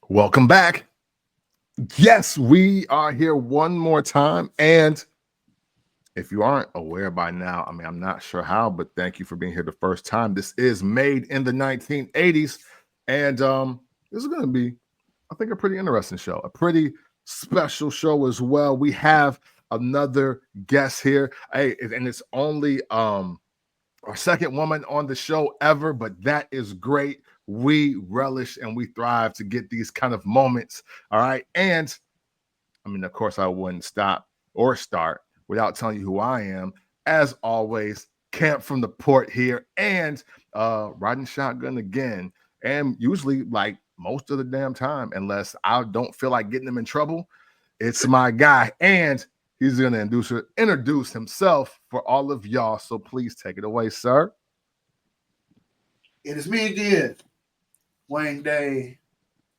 Welcome back. Yes, we are here one more time. And if you aren't aware by now, I'm not sure how, but thank you for being here the first time. This is made in the 1980s. And this is going to be, I think, a pretty interesting show, a pretty special show as well. We have another guest here. Hey, and it's only our second woman on the show ever, but that is great. We relish and we thrive to get these kind of moments. All right. And of course, I wouldn't stop or start without telling you who I am. As always, Camp from the Port here and riding shotgun again. And usually, like most of the damn time, unless I don't feel like getting him in trouble, it's my guy. And he's going to introduce himself for all of y'all. So please take it away, sir. It is me again, Wayne Day.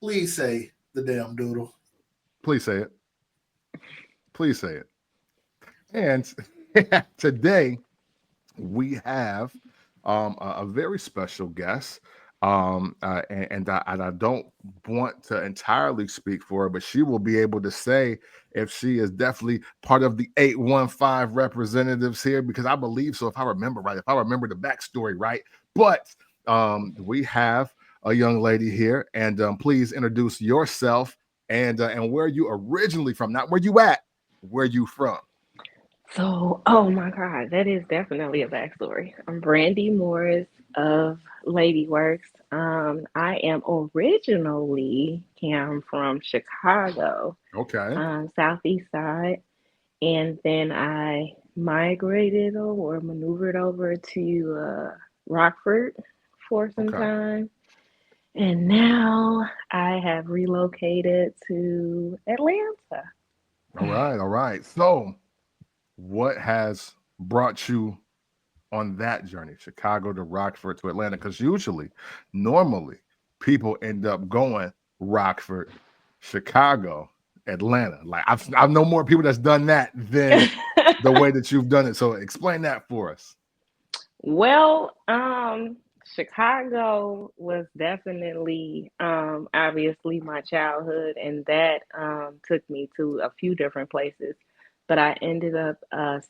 Please say the damn doodle. Please say it. Please say it. And today we have a very special guest. And I don't want to entirely speak for her, but she will be able to say if she is definitely part of the 815 representatives here, because I believe so, if I remember right, if I remember the backstory right. But we have a young lady here, and please introduce yourself and where you originally from, not where you at, where you from. So, oh my God, that is definitely a backstory. I'm Brandi Morris of LADIWORKZ. I am originally came from Chicago, Okay. southeast side, and then I migrated or maneuvered over to Rockford for some Okay. time, and now I have relocated to Atlanta. All right. All right. So what has brought you on that journey, Chicago to Rockford to Atlanta? Because normally, people end up going Rockford, Chicago, Atlanta. Like I've known more people that's done that than the way that you've done it. So explain that for us. Well, Chicago was definitely obviously my childhood, and that took me to a few different places. But I ended up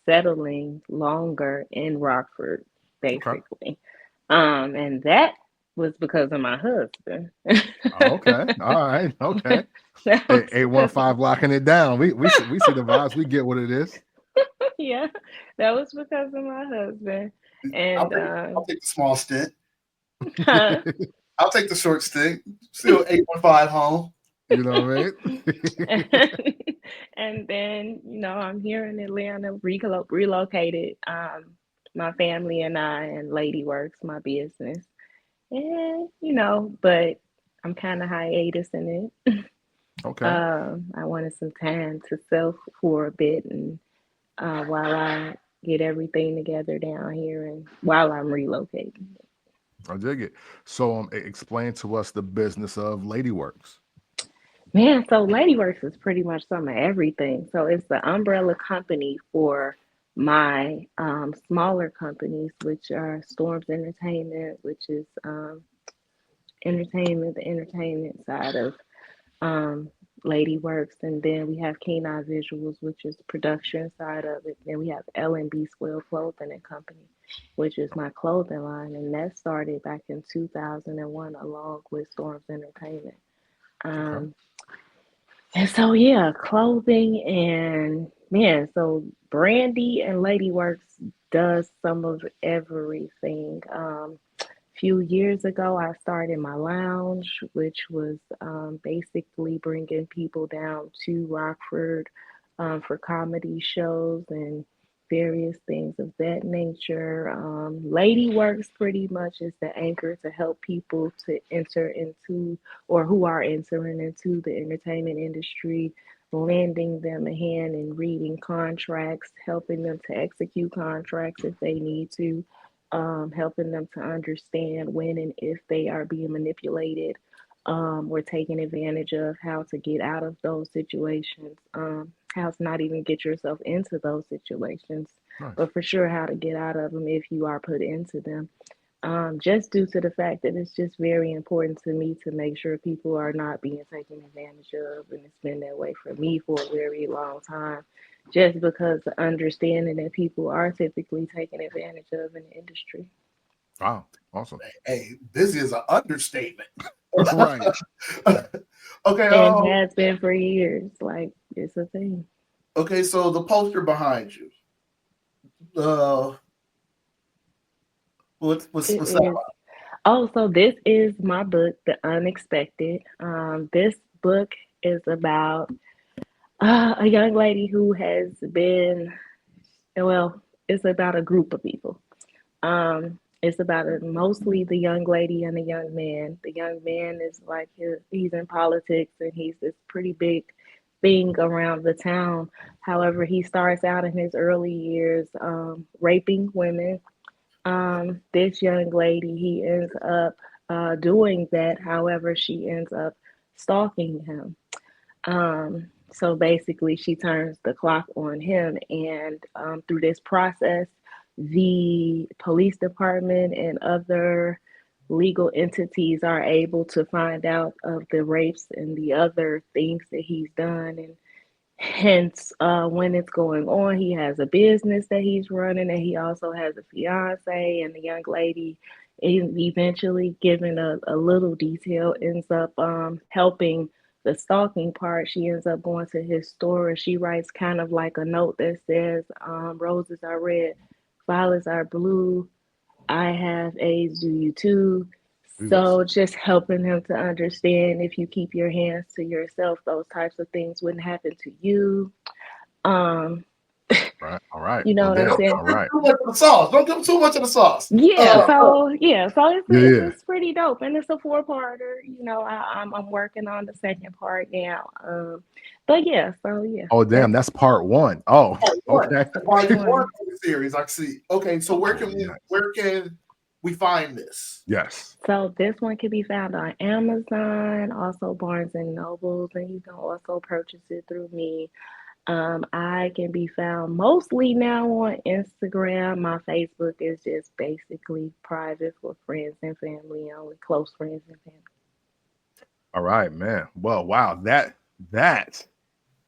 settling longer in Rockford, Okay. basically. And that was because of my husband. Okay. All right. Okay. That was Eight one because five locking it down. We see the vibes. We get what it is. yeah, that was because of my husband. I'll And take I'll take the small stint. huh? I'll take the short stick. Still 815 home. You know what I and, mean? and then I'm here in Atlanta, relocated. My family and I, and LADIWORKZ, my business, and but I'm kind of hiatus in it. Okay. I wanted some time to self for a bit, and while I get everything together down here, and while I'm relocating. I dig it. So explain to us the business of LadyWorks. Man, so LADIWORKZ is pretty much some of everything. So it's the umbrella company for my smaller companies, which are Storms Entertainment, which is the entertainment side of um, LADIWORKZ, and then we have K9 Visuals, which is production side of it. Then we have L&B Swell Clothing and Company, which is my clothing line, and that started back in 2001 along with Storms Entertainment. Okay. Um, And so yeah, clothing and man, so Brandy and LADIWORKZ does some of everything. Few years ago, I started my lounge, which was basically bringing people down to Rockford for comedy shows and various things of that nature. LADIWORKZ pretty much is the anchor to help people to enter into or who are entering into the entertainment industry, lending them a hand in reading contracts, helping them to execute contracts if they need to, helping them to understand when and if they are being manipulated or taken advantage of, how to get out of those situations, how to not even get yourself into those situations, Nice. but for sure how to get out of them if you are put into them. just due to the fact that it's just very important to me to make sure people are not being taken advantage of. And it's been that way for me for a very long time, just because the understanding that people are typically taken advantage of in the industry. Wow, awesome. Hey, this is an understatement. Right. Okay, And has been for years. Like, it's a thing. okay, so the poster behind you. What's It that is. about? Oh, so this is my book, The Unexpected. This book is about a young lady who has been, well, it's about a group of people. It's about mostly the young lady and the young man. The young man is like he's in politics and he's this pretty big thing around the town. However, he starts out in his early years raping women. This young lady, he ends up doing that. However, she ends up stalking him. So basically, she turns the clock on him, and through this process, the police department and other legal entities are able to find out of the rapes and the other things that he's done. And hence, when it's going on, he has a business that he's running, and he also has a fiance. And the young lady, eventually, given a little detail, ends up helping the stalking part. She ends up going to his store, and she writes kind of like a note that says, "Roses are red, violets are blue. I have AIDS, do you too?" Jesus. So just helping him to understand, if you keep your hands to yourself, those types of things wouldn't happen to you. Um, Right. All right. you know Oh what I'm damn. saying? All right. Too much of the sauce. Don't give them too much of the sauce. Yeah, Yeah. so Yeah. Yeah. it's pretty dope, and it's a four-parter. You know, I'm working on the second part now. But yeah, so yeah, Oh damn. That's part one. Oh, Part one. okay. part Volume one one. of the series. I see. Okay, so Okay. Yeah. where can we find this? Yes. So this one can be found on Amazon, also Barnes and Nobles, and you can also purchase it through me. I can be found mostly now on Instagram. My Facebook is just basically private for friends and family only, close friends and family. All right, man. Well, wow. That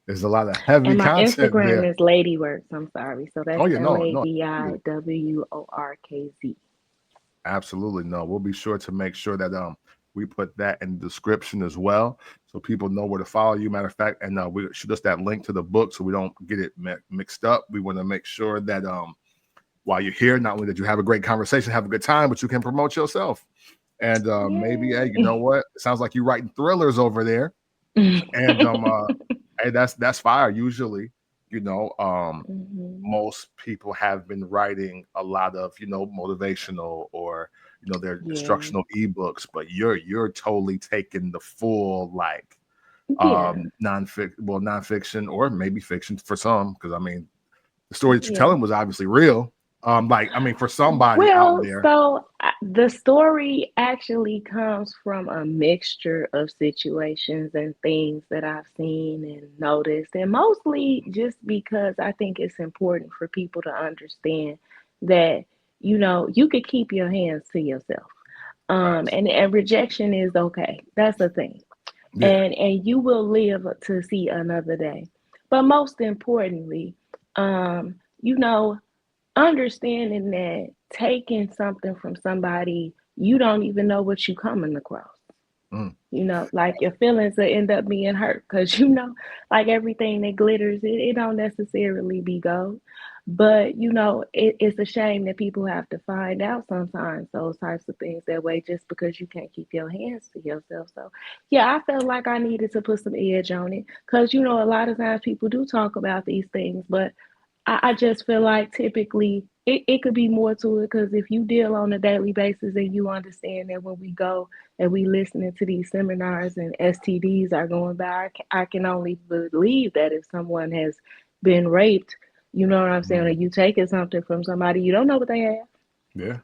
is a lot of heavy And my content Instagram there. is LADIWORKZ. I'm sorry. So Oh that's yeah. L No. A No. D I Absolutely. W O R K Z. Absolutely. No. We'll be sure to make sure that we put that in the description as well, so people know where to follow you. Matter of fact, and we shoot us that link to the book so we don't get it mixed up. We want to make sure that while you're here, not only that you have a great conversation, have a good time, but you can promote yourself. And maybe, hey, you Yay. know what? It sounds like you're writing thrillers over there. And hey, that's fire. Usually, you know, Mhm. most people have been writing a lot of, motivational or, their Yeah. instructional ebooks, but you're totally taking the full, like, Yeah. nonfiction or maybe fiction for some, because I mean the story that you're Yeah. telling was obviously real. Like, I mean, for somebody out Well, there. so the story actually comes from a mixture of situations and things that I've seen and noticed, and mostly just because I think it's important for people to understand that, you could keep your hands to yourself. Facts. And rejection is okay. That's the thing. Yeah. And you will live to see another day. But most importantly, you know, understanding that taking something from somebody, you don't even know what you coming across. Mm. Like your feelings will end up being hurt because like everything that glitters, it don't necessarily be gold. But it's a shame that people have to find out sometimes those types of things that way, just because you can't keep your hands to yourself. So yeah, I felt like I needed to put some edge on it, because a lot of times people do talk about these things, but I just feel like typically it could be more to it, because if you deal on a daily basis and you understand that when we go and we listening to these seminars and STDs are going by, I can only believe that if someone has been raped, you know what I'm saying, or Mm. you taking something from somebody, you don't know what they have. Yeah.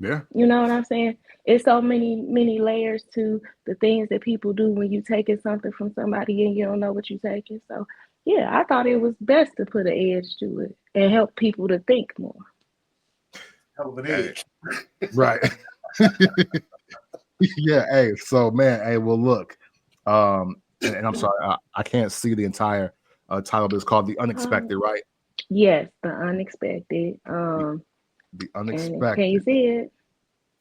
Yeah. You know what I'm saying? It's so many layers to the things that people do when you taking something from somebody and you don't know what you're taking. So yeah, I thought it was best to put an edge to it and help people to think more. Hell of an Hey, edge. right. Yeah, hey, so man, hey, well, look, and I'm sorry, I can't see the entire title, but it's called The Um, Unexpected, right? yes, the unexpected. The, the And can you Unexpected. see it?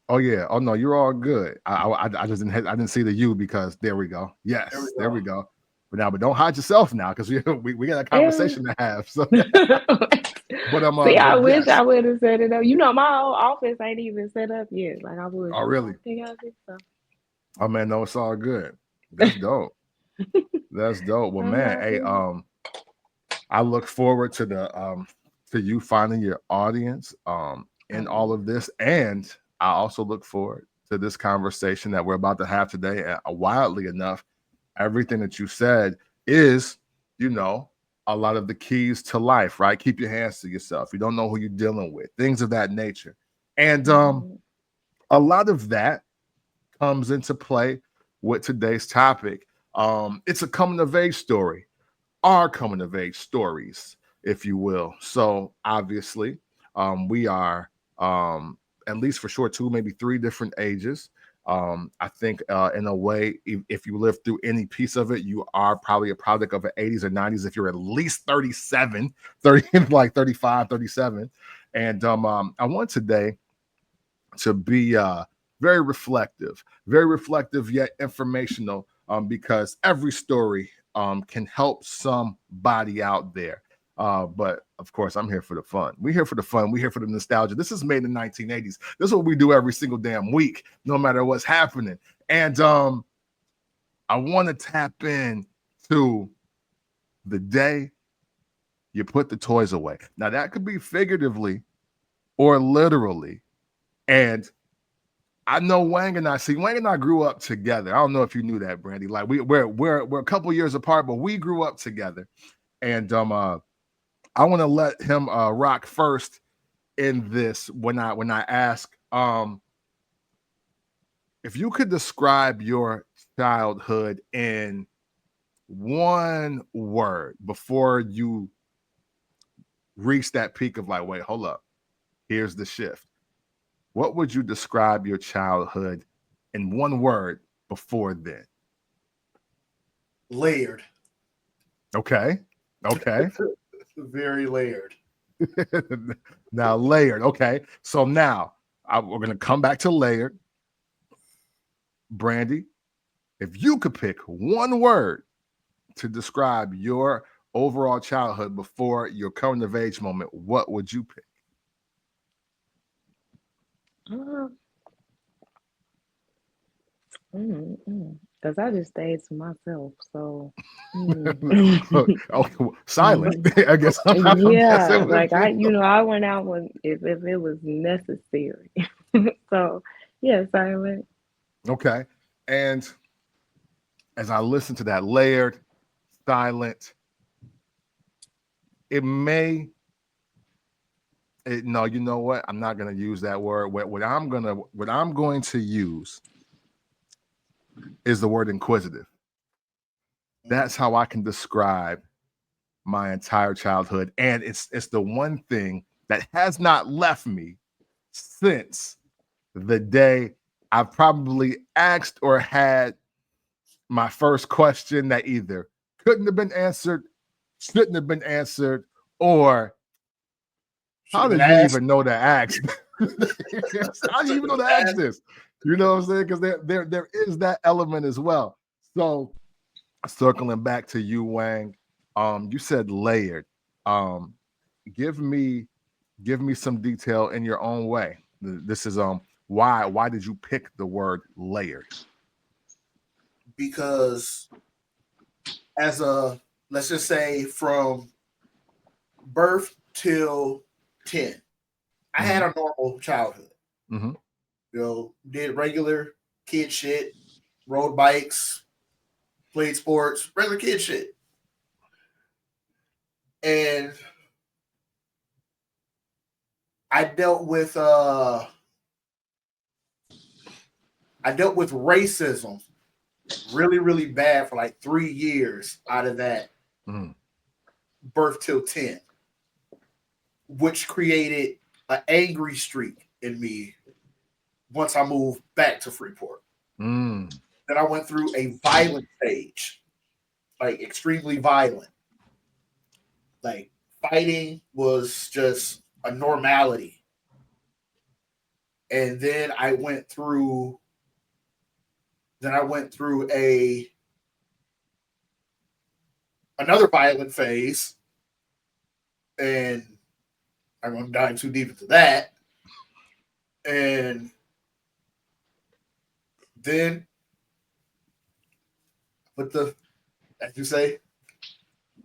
Oh yeah. Oh no, you're all good. I just I didn't see the U because there we go. There we Yes, there go. we go. But don't hide yourself now because we got a Yeah. conversation to have. So, See, I but wish I yes. would have set it up. My whole office ain't even set up yet. Like I was Oh really? thinking of it. So Oh man, no, it's all good. That's dope. That's dope. Well, I man, love hey, it. I look forward to you finding your audience in all Um, of this, and I also look forward to this conversation that we're about to have today. And wildly enough, everything that you said is, you know, a lot of the keys to life, right? Keep your hands to yourself. You don't know who you're dealing with, things of that nature, and mhm. a lot of that comes into play with today's topic. It's a coming of age story, our coming of age stories, if you will. So obviously, we are at least for sure two, maybe three different ages. I think in a way, if you live through any piece of it, you are probably a product of the 80s or 90s. If you're at least 37, 30, like 35, 37. And I want today to be very reflective yet informational, because every story can help somebody out there. But of course, I'm here for the fun. We're here for the fun. We're here for the nostalgia. This is made in the 1980s. This is what we do every single damn week, no matter what's happening. And I want to tap in to the day you put the toys away. Now, that could be figuratively or literally. And I know Wang and I grew up together. I don't know if you knew that, Brandi. Like we're a couple years apart, but we grew up together. And I want to let him rock first in this when I ask if you could describe your childhood in one word before you reach that peak of like, wait, hold up, here's the shift. What would you describe your childhood in one word before then? Layered. Okay. Okay. Very layered. Now layered. Okay. So now we're going to come back to layered. Brandi, if you could pick one word to describe your overall childhood before your coming of age moment, what would you pick? Uh, Because I just stayed to myself. So, Oh, silent. mm. I guess I'm Yeah, guessing with like you. I went out when if it was necessary. So, yeah, silent. Okay. And as I listen to that layered, silent, it may no, you know what? I'm not going to use that word. What I'm going to use is the word inquisitive. That's how I can describe my entire childhood, and it's the one thing that has not left me since the day I've probably asked or had my first question that either couldn't have been answered, shouldn't have been answered, or Should how have been did you asked. even know to ask? How do you even know to ask this? You know what I'm saying? Because there is that element as well. So circling back to you, Wang, you said layered. Um, give me some detail in your own way. This is why did you pick the word layered? Because as a, let's just say from birth till 10, I Mm-hmm. had a normal childhood. Mm-hmm. Did regular kid shit, rode bikes, played sports, regular kid shit. And I dealt with racism really, really bad for like 3 years out of that Mm-hmm. birth till 10, which created an angry streak in me once I moved back to Freeport. Mm. Then I went through a violent stage, like extremely violent. Like fighting was just a normality. And then I went through a another violent phase, and I'm going to dive too deep into that. And then as you say,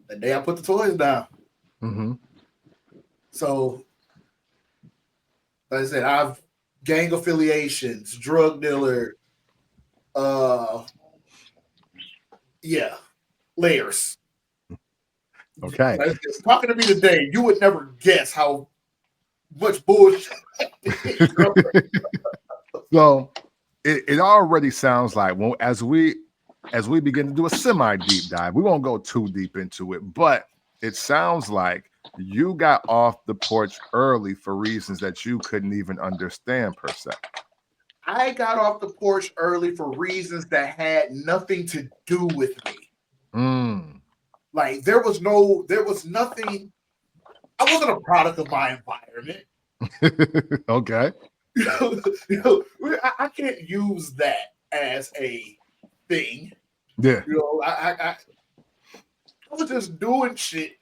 the day I put the toys down. Mm-hmm. So, like I said, I've gang affiliations, drug dealer, yeah, layers. Okay. Like, talking to me today, you would never guess how much bullshit. So it already sounds like as we begin to do a semi deep dive, we won't go too deep into it, but it sounds like you got off the porch early for reasons that you couldn't even understand per se. I got off the porch early for reasons that had nothing to do with me. Mm. Like there was nothing. I wasn't a product of my environment. Okay. I can't use that as a thing. Yeah. I was just doing shit.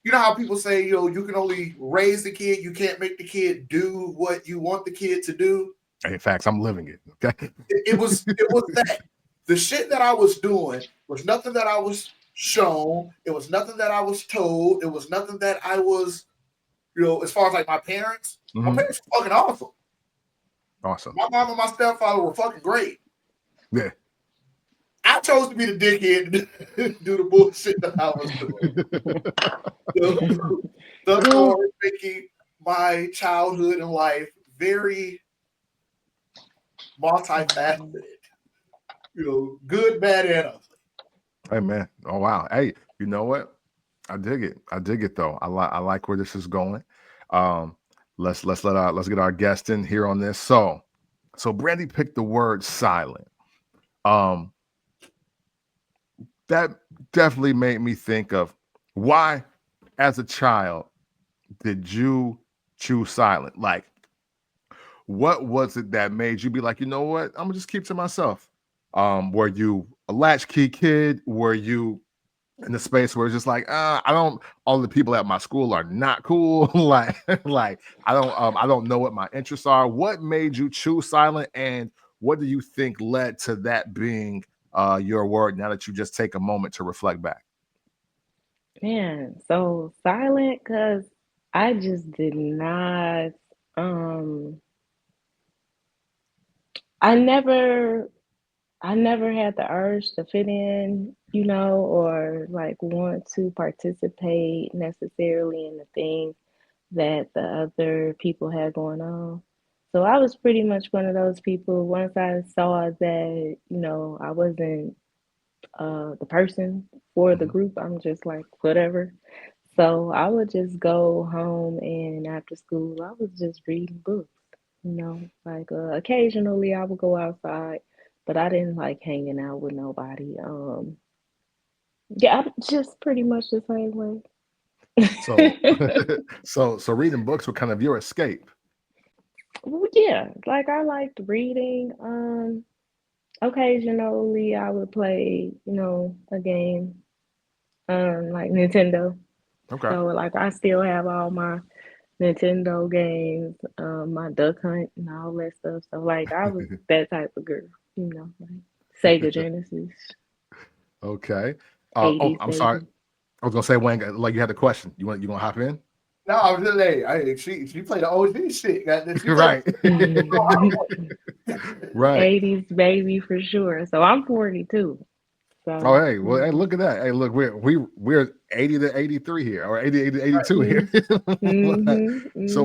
You know how people say, you can only raise the kid, you can't make the kid do what you want the kid to do. In fact, I'm living it. Okay. It was that. The shit that I was doing was nothing that I was shown. It was nothing that I was told. It was nothing that I was, as far as like my parents. Mm-hmm. My parents were fucking awesome. Awesome. My mom and my stepfather were fucking great. Yeah. I chose to be the dickhead and do the bullshit that I was doing. Therefore, making my childhood and life very multifaceted. Good, bad, and ugly. Hey man. Oh wow. Hey, you know what? I dig it though. I like where this is going. Let's get our guest in here on this. So Brandi picked the word silent. That definitely made me think of why, as a child, did you choose silent? Like, what was it that made you be like, you know what? I'm gonna just keep to myself. Were you a latchkey kid? Were you in the space where it's just like, I don't, all the people at my school are not cool. like I don't know what my interests are. What made you choose silent, and what do you think led to that being your word now that you just take a moment to reflect back? Man, so silent because I just did not um I never had the urge to fit in, or like want to participate necessarily in the things that the other people had going on. So I was pretty much one of those people. Once I saw that, I wasn't the person for the Mhm. group, I'm just like, whatever. So I would just go home, and after school, I was just reading books, like occasionally I would go outside, but I didn't like hanging out with nobody. Yeah, I'm just pretty much the same way. So, so reading books were kind of your escape. Well, yeah, like I liked reading. Occasionally I would play, a game, like Nintendo. Okay. So like I still have all my Nintendo games, my Duck Hunt and all that stuff. So like I was that type of girl, like Sega Genesis, Okay. Oh, 80s I'm sorry. baby. I was gonna say, Wayne, like you had a question. You gonna hop in? No, I was just like, she played the OG shit. She Right. Right. 80s baby for sure. So I'm 42. Oh, So, hey, well, hey, look at that. Hey, look, we're 80 to 83 here, or 80 to 82 here. So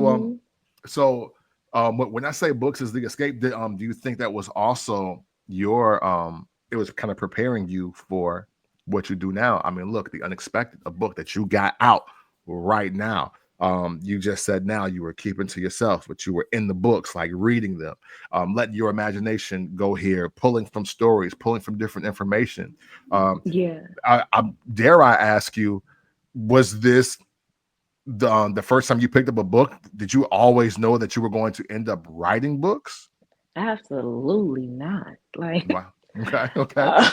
mm-hmm. when I say books is the escape, do you think that was also your it was kind of preparing you for what you do now? I mean, look, the unexpected, a book that you got out right now. You just said now you were keeping to yourself, but you were in the books, like reading them, letting your imagination go here, pulling from stories, pulling from different information. Yeah. Dare I ask you, was this the first time you picked up a book? Did you always know that you were going to end up writing books? Absolutely not. Like, Wow. Okay. uh,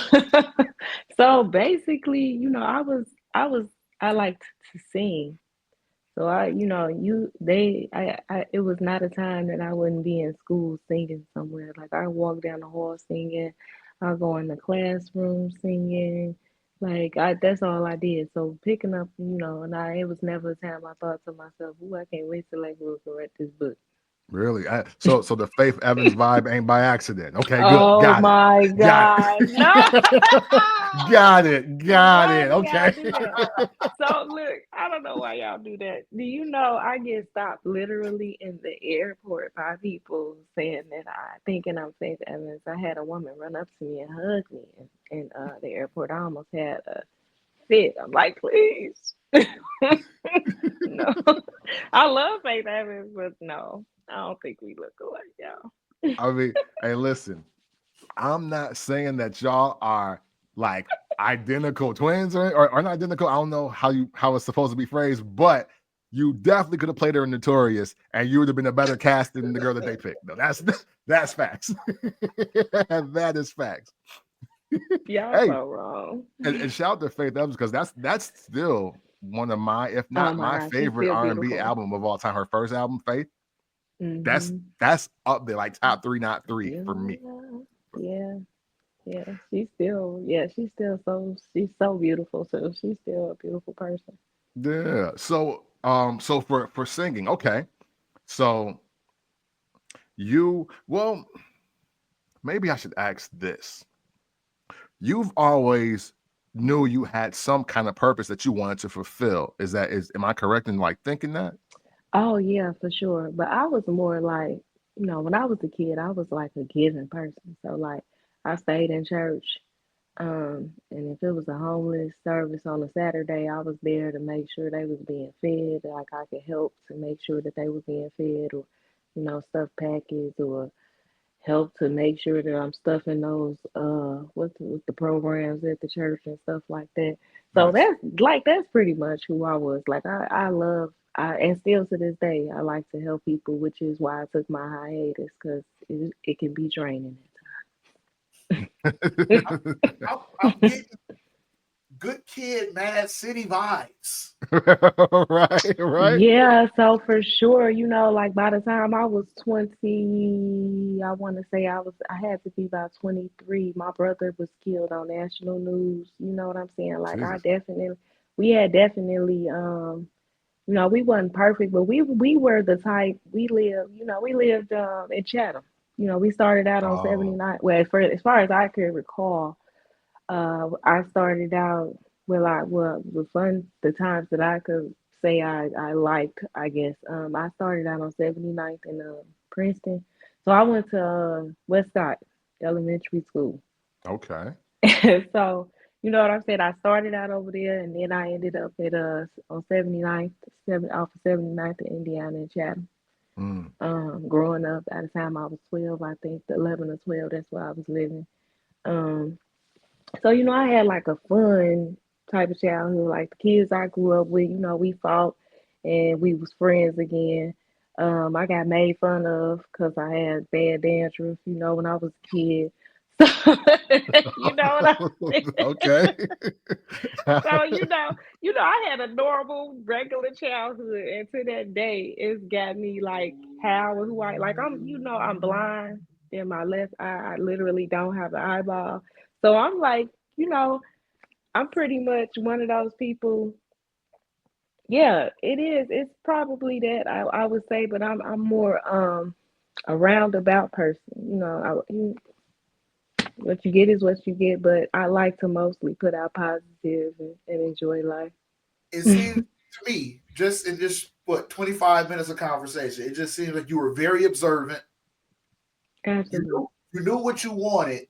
so basically, I liked to sing. So it was not a time that I wouldn't be in school singing somewhere. Like I walk down the hall singing, I go in the classroom singing. That's all I did. So picking up, it was never a time I thought to myself, "Ooh, I can't wait till I go write this book." Really? So the Faith Evans vibe ain't by accident. Okay, good. Oh Got it. my Got God, no! it. Got it. Got Why it. do y'all Okay. do that? So look, I don't know why y'all do that. Do you know I get stopped literally in the airport by people saying that I thinking I'm Faith Evans. I had a woman run up to me and hug me in the airport. I almost had a fit. I'm like, please. No. I love Faith Evans, but no, I don't think we look alike, y'all. I mean, hey, listen, I'm not saying that y'all are like identical twins or not identical. I don't know how it's supposed to be phrased, but you definitely could have played her in Notorious, and you would have been a better cast than the girl that they picked. No, that's facts. That is facts. Y'all Hey, so wrong. and shout out to Faith Evans, because that's still one of my, if Oh not my my God, she's favorite still R&B beautiful. album of all time. Her first album, Faith. That's Hmm. that's up there, like top three, not three for me. Yeah, yeah, yeah. She's so beautiful too. She's still a beautiful person. Yeah. So for singing, okay. So well, maybe I should ask this. You've always knew you had some kind of purpose that you wanted to fulfill. Am I correct in like thinking that? Oh yeah, for sure. But I was more like, when I was a kid, I was like a giving person. So like I stayed in church. And if it was a homeless service on a Saturday, I was there to make sure they was being fed. Like I could help to make sure that they were being fed, or, stuff packets, or help to make sure that I'm stuffing those with the programs at the church and stuff like that. So Nice. that's pretty much who I was. Like I love and still to this day I like to help people, which is why I took my hiatus, because it can be draining I'm getting good kid, Mad City vibes. Right. Yeah, so for sure, like by the time I was 20, I want to say I had to be about 23. My brother was killed on national news. You know what I'm saying? Like Jesus. we had definitely, we wasn't perfect, but we were the type, we lived in Chatham. We started out on Oh, 79. Well, as far as I could recall, I started out, the fun, the times that I could say I liked, I guess. I started out on 79th in Princeton. So I went to Westcott Elementary School. okay. So, you know what I'm saying? I started out over there, and then I ended up at on 79th, off of 79th in Indiana and Chatham. Mm, Growing up, by the time I was 12, I think 11 or 12, that's where I was living. Um, so, I had like a fun type of childhood. Like the kids I grew up with, we fought and we was friends again. I got made fun of because I had bad dandruff, when I was a kid. So, you know what I'm saying? okay. So, I had a normal, regular childhood, and to that day, it's got me like how and who I'm blind in my left eye. I literally don't have an eyeball. So I'm like, you know, I'm pretty much one of those people. Yeah, it is. It's probably that I would say, but I'm more a roundabout person. What you get is what you get, but I like to mostly put out positive and enjoy life. It seems to me, just in just what 25 minutes of conversation, it just seems like you were very observant. Absolutely. You knew what you wanted,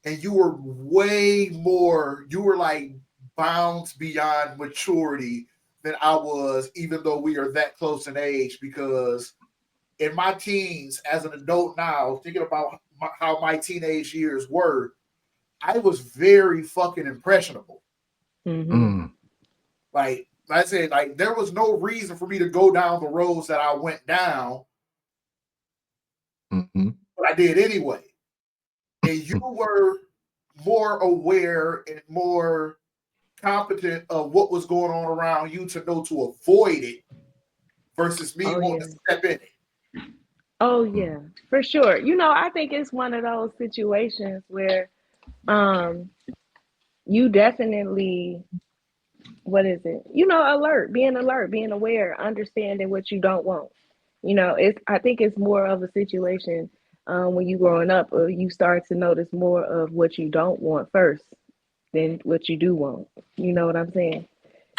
and you were way more. You were like bounds beyond maturity than I was, even though we are that close in age, because in my teens, as an adult now, thinking about how my teenage years were, I was very fucking impressionable. Like I said, like there was no reason for me to go down the roads that I went down, but I did anyway. And you were more aware and more competent of what was going on around you to know to avoid it versus me wanting to step in it. Oh yeah, for sure. I think it's one of those situations where you definitely, what is it? Being alert, being aware, understanding what you don't want. I think it's more of a situation when you growing up, or you start to notice more of what you don't want first than what you do want. You know what I'm saying?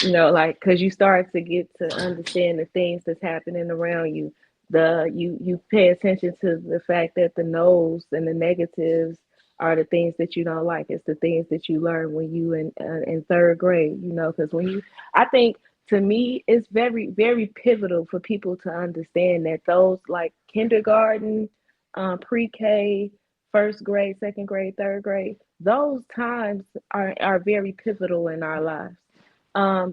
Like, because you start to get to understand the things that's happening around you. You pay attention to the fact that the no's and the negatives are the things that you don't like. It's the things that you learn when you in third grade. Because I think, to me, it's very, very pivotal for people to understand that those, like kindergarten, pre-K, first grade, second grade, third grade, those times are very pivotal in our lives.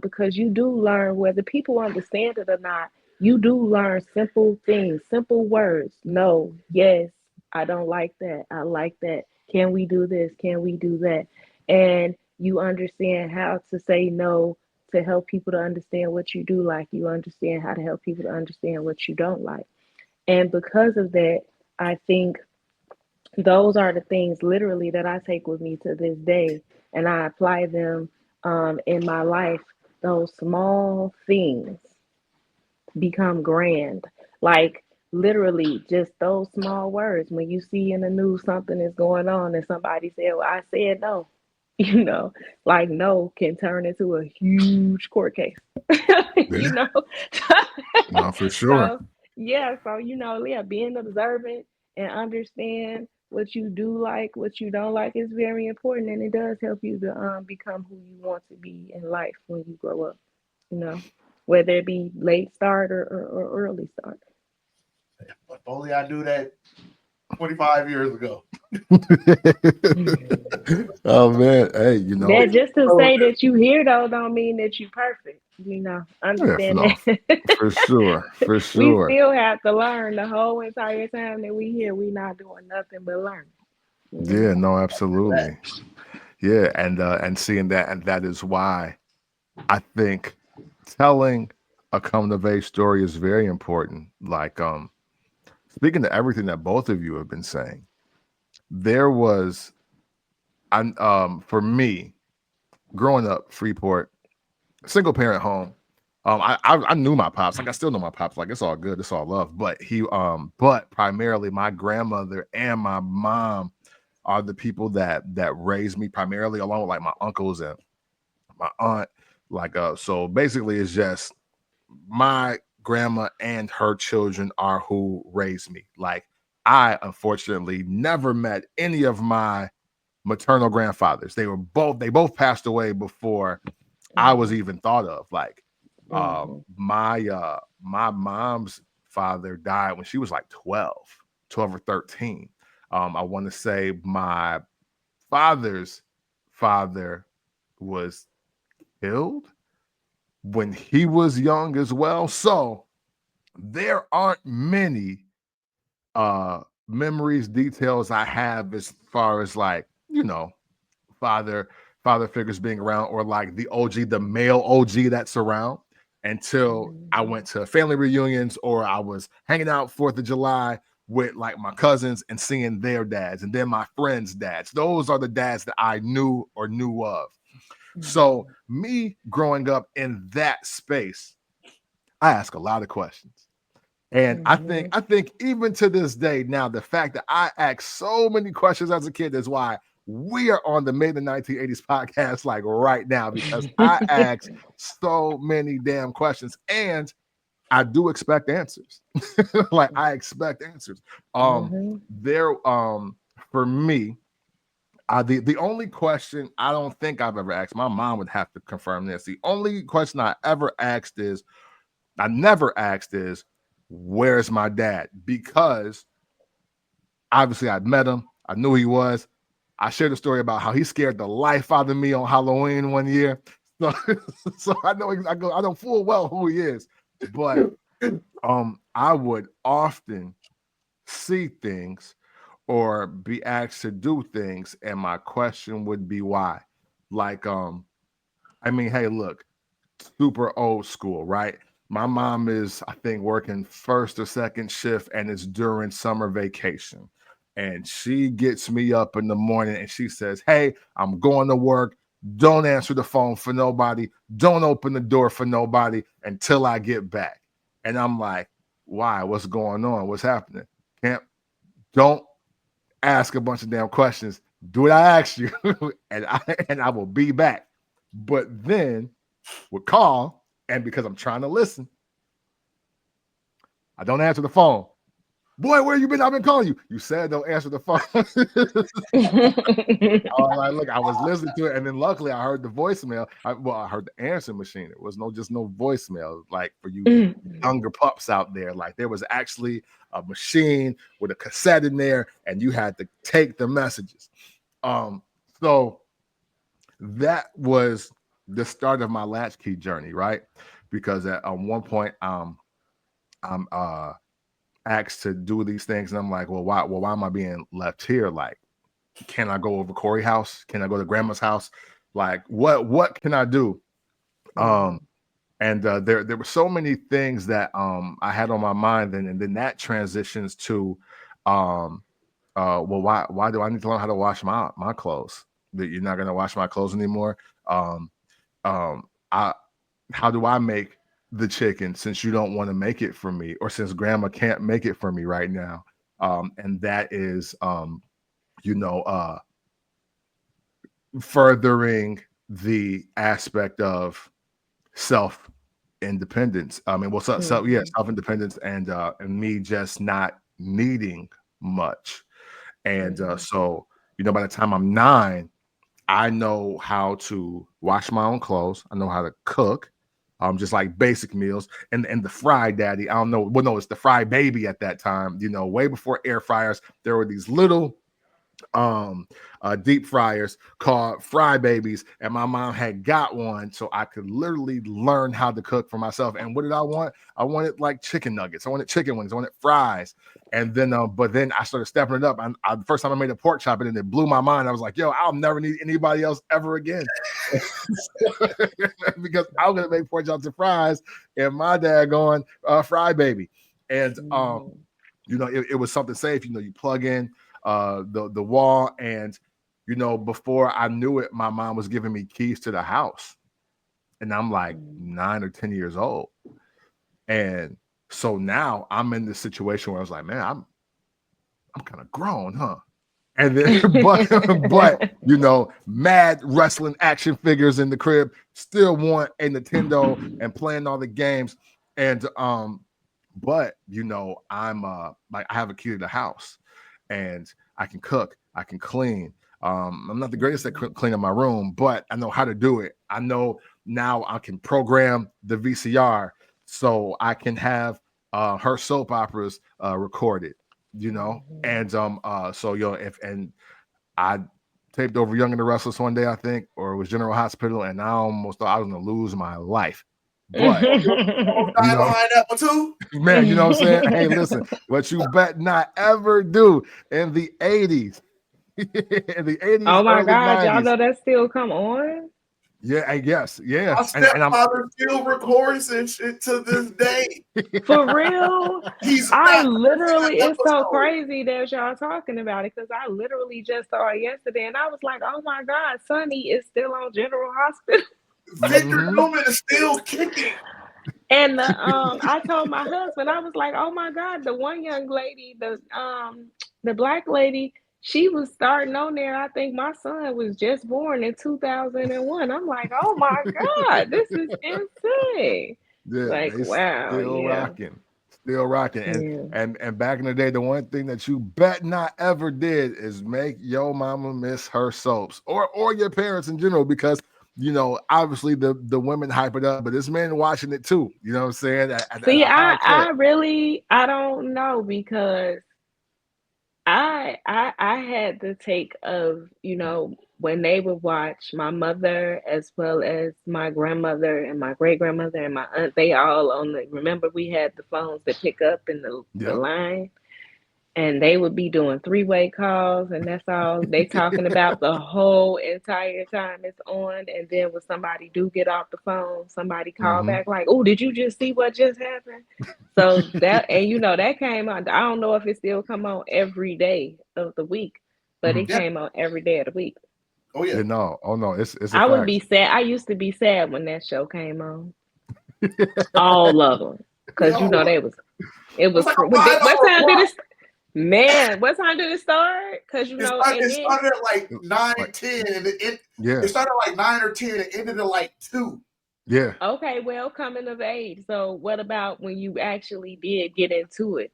Because you do learn, whether people understand it or not, you do learn simple things, simple words. No, yes, I don't like that. I like that. Can we do this? Can we do that? And you understand how to say no to help people to understand what you do like. You understand how to help people to understand what you don't like. And because of that, I think those are the things literally that I take with me to this day, and I apply them in my life. Those small things become grand. Like, literally, just those small words. When you see in the news something is going on and somebody said, "Well, I said no," you know, like no can turn into a huge court case. you know. No, for sure. So yeah, so yeah, being observant and understand what you do like, what you don't like is very important, and it does help you to become who you want to be in life when you grow up. You know, whether it be late start or early start. If only I knew that 25 years ago. Oh man, hey, That just to say that you here though don't mean that you perfect. yeah, Understand no, that. for sure, for We sure. still have to learn the whole entire time that we here. We not doing nothing but learn. Yeah, no, absolutely. Yeah, and seeing that, and that is why I think telling a come of age story is very important. Like, speaking to everything that both of you have been saying, there was, for me, growing up, Freeport, single parent home. I knew my pops, like I still know my pops, like it's all good, it's all love. But primarily my grandmother and my mom are the people that raised me primarily, along with like my uncles and my aunt. Like, so basically it's just my grandma and her children are who raised me. Like, I unfortunately never met any of my maternal grandfathers. They both passed away before I was even thought of. Like, my mom's father died when she was like 12 or 13. I want to say my father's father was killed when he was young as well. So there aren't many memories, details I have as far as like, father father figures being around, or like the OG, the male OG that's around, until I went to family reunions, or I was hanging out 4th of July with like my cousins and seeing their dads, and then my friends' dads. Those are the dads that I knew or knew of. So me growing up in that space, I ask a lot of questions. And I think even to this day now, the fact that I asked so many questions as a kid is why we are on the Made in the 1980s podcast like right now, because I asked so many damn questions, and I do expect answers. Like, I expect answers. There For me, The only question I don't think I've ever asked, my mom would have to confirm this. The only question I never asked is, where's my dad? Because obviously I'd met him, I knew who he was. I shared a story about how he scared the life out of me on Halloween one year. So, so I know full well who he is. But I would often see things or be asked to do things, and my question would be why. Like, I mean, hey, look, super old school, right? My mom is, I think, working first or second shift, and it's during summer vacation. And she gets me up in the morning and she says, "Hey, I'm going to work. Don't answer the phone for nobody. Don't open the door for nobody until I get back." And I'm like, why? What's going on? What's happening? Can't, don't ask a bunch of damn questions. Do what I asked you, and I will be back. But then would call, and because I'm trying to listen, I don't answer the phone. "Boy, where you been? I've been calling you." "You said don't answer the phone." I was like, look, I was listening to it, and then luckily I heard the voicemail. I heard the answering machine. It was just no voicemail. Like, for you younger pups out there, like, there was actually a machine with a cassette in there, and you had to take the messages. So that was the start of my latchkey journey, right? Because at one point, I'm asked to do these things, and I'm like, well, why am I being left here? Like, can I go over Corey's house? Can I go to grandma's house? Like, what can I do? And there were so many things that I had on my mind, and then that transitions to well, why do I need to learn how to wash my clothes? That you're not gonna wash my clothes anymore. I How do I make the chicken since you don't want to make it for me, or since grandma can't make it for me right now? And that is you know, furthering the aspect of self independence. I mean, well, self independence, and me just not needing much. And so, by the time I'm 9, I know how to wash my own clothes. I know how to cook, just like basic meals. And the fry daddy, I don't know. Well, no, it's the fry baby at that time. Way before air fryers, there were these little deep fryers called fry babies, and my mom had got one so I could literally learn how to cook for myself. And what did I want? I wanted like chicken nuggets, I wanted chicken wings, I wanted fries. And then but then I started stepping it up. The first time I made a pork chop, and it blew my mind. I was like, yo, I'll never need anybody else ever again. Because I'm gonna make pork chops and fries, and my dad going fry baby. And it was something safe. You plug in the wall, and before I knew it, my mom was giving me keys to the house, and I'm like 9 or 10 years old. And so now I'm in this situation where I was like, man, I'm kind of grown, huh? And then but mad wrestling action figures in the crib, still want a Nintendo and playing all the games. And but I'm like, I have a key to the house, and I can cook, I can clean. I'm not the greatest at cleaning my room, but I know how to do it. I know now I can program the VCR so I can have her soap operas recorded, and so and I taped over Young and the Restless one day, I think, or it was General Hospital, and I almost thought I was gonna lose my life. But that one too, man, you know what I'm saying? Hey, listen, what you bet not ever do in the 80s. In the 80s, oh my early God, y'all 90s. know that still come on? Yeah, I guess. Yeah. My stepfather still records and shit to this day. For real? He's it's so crazy that y'all talking about it, because I literally just saw it yesterday, and I was like, oh my God, Sonny is still on General Hospital. Victor Newman is still kicking. And I told my husband, I was like, oh my God, the one young lady, the black lady, she was starting on there. I think my son was just born in 2001. I'm like, oh my God, this is insane. Yeah, Like, they wow, still yeah. rocking. Still rocking. And back in the day, the one thing that you bet not ever did is make your mama miss her soaps or your parents in general, because obviously the women hype it up, but this man watching it too. You know what I'm saying? At See, a high clip. I don't know, because I had the take of, when they would watch, my mother as well as my grandmother and my great grandmother and my aunt, they all remember we had the phones that pick up in the Yep. line, and they would be doing three-way calls, and that's all they talking about the whole entire time it's on. And then when somebody do get off the phone, somebody call back like, "Oh, did you just see what just happened?" So that, and that came on. I don't know if it still come on every day of the week, but it came on every day of the week. Oh yeah. No. Oh no. It's a I would fact. be sad. I used to be sad when that show came on. All of them, because it was. Like what time did it? Man, what time did it start? Because it started at like 9:10, and it started at like 9 or 10, and ended at like 2. Yeah. Okay, well, coming of age. So what about when you actually did get into it,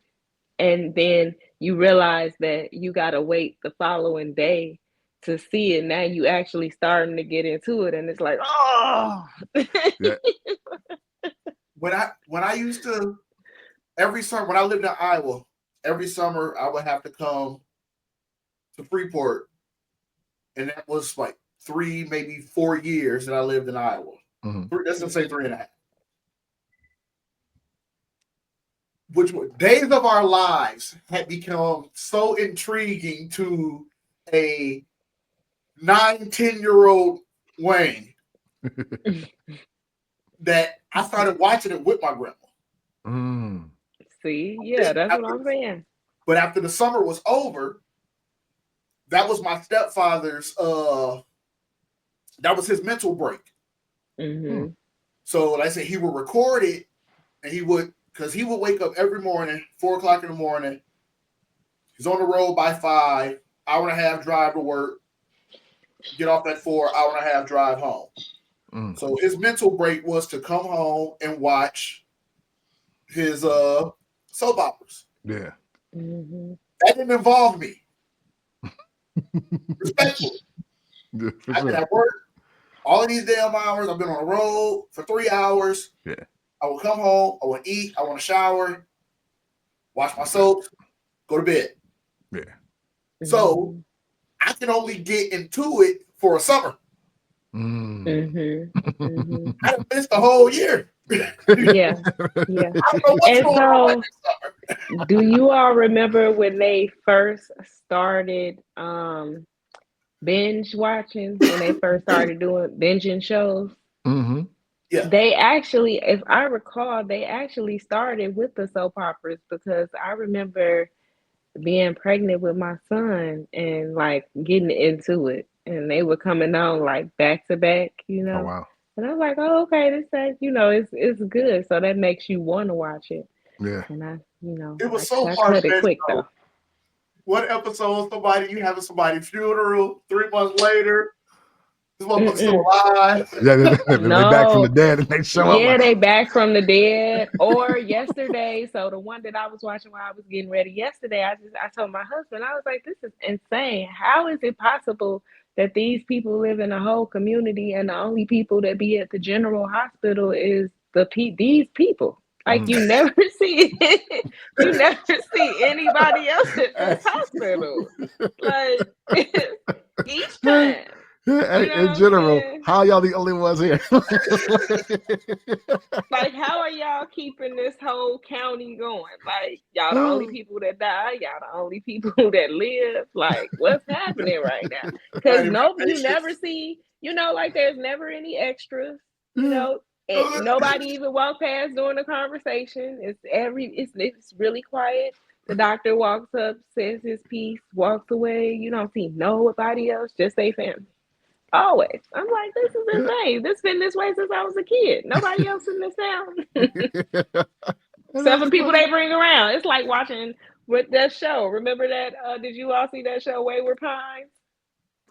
and then you realize that you gotta wait the following day to see it? Now you actually starting to get into it, and it's like, oh. Yeah. When I used to, every summer when I lived in Iowa, every summer I would have to come to Freeport, and that was like 3, maybe 4 years that I lived in Iowa. Let's just say 3.5. Which days of our lives had become so intriguing to a 9-10-year-old Wayne that I started watching it with my grandma. See, yeah, that's what I'm saying. But after the summer was over, that was my stepfather's. That was his mental break. So, like I said, he would record it, and he would wake up every morning, 4:00 in the morning. He's on the road by 5, hour and a half drive to work. Get off at 4, hour and a half drive home. So his mental break was to come home and watch his soap operas. Yeah. That didn't involve me. Respectfully. I've been at work all of these damn hours. I've been on the road for 3 hours. Yeah. I will come home. I will eat. I want to shower, wash my soaps, go to bed. Yeah. So I can only get into it for a summer. I missed the whole year. Yeah. I don't know what's going on this summer. Do you all remember when they first started binge watching, when they first started doing binging shows? Yeah. They actually, if I recall, they actually started with the soap operas, because I remember being pregnant with my son and like getting into it, and they were coming on like back to back, Oh wow. And I was like, oh, okay, this it's good. So that makes you want to watch it. Yeah. And it was I so cut it quick though. One episode, you having somebody's funeral, 3 months later, this motherfucker's still alive. Yeah, they back from the dead, and they show up. Yeah, they back from the dead. Or yesterday, so the one that I was watching while I was getting ready yesterday, I told my husband, I was like, this is insane. How is it possible that these people live in a whole community, and the only people that be at the general hospital is these people? Like you never see anybody else at this hospital. Like each time. In general, how y'all the only ones here? Like, how are y'all keeping this whole county going? Like, y'all the only people that die, y'all the only people that live. Like, what's happening right now? Because you never see, like there's never any extras, and nobody even walk past during the conversation. It's really quiet. The doctor walks up, says his piece, walks away. You don't see nobody else, just their family. Always. I'm like, this is insane. This been this way since I was a kid. Nobody else in this town. 7 people they bring around. It's like watching with that show. Remember that? Did you all see that show, Wayward Pines?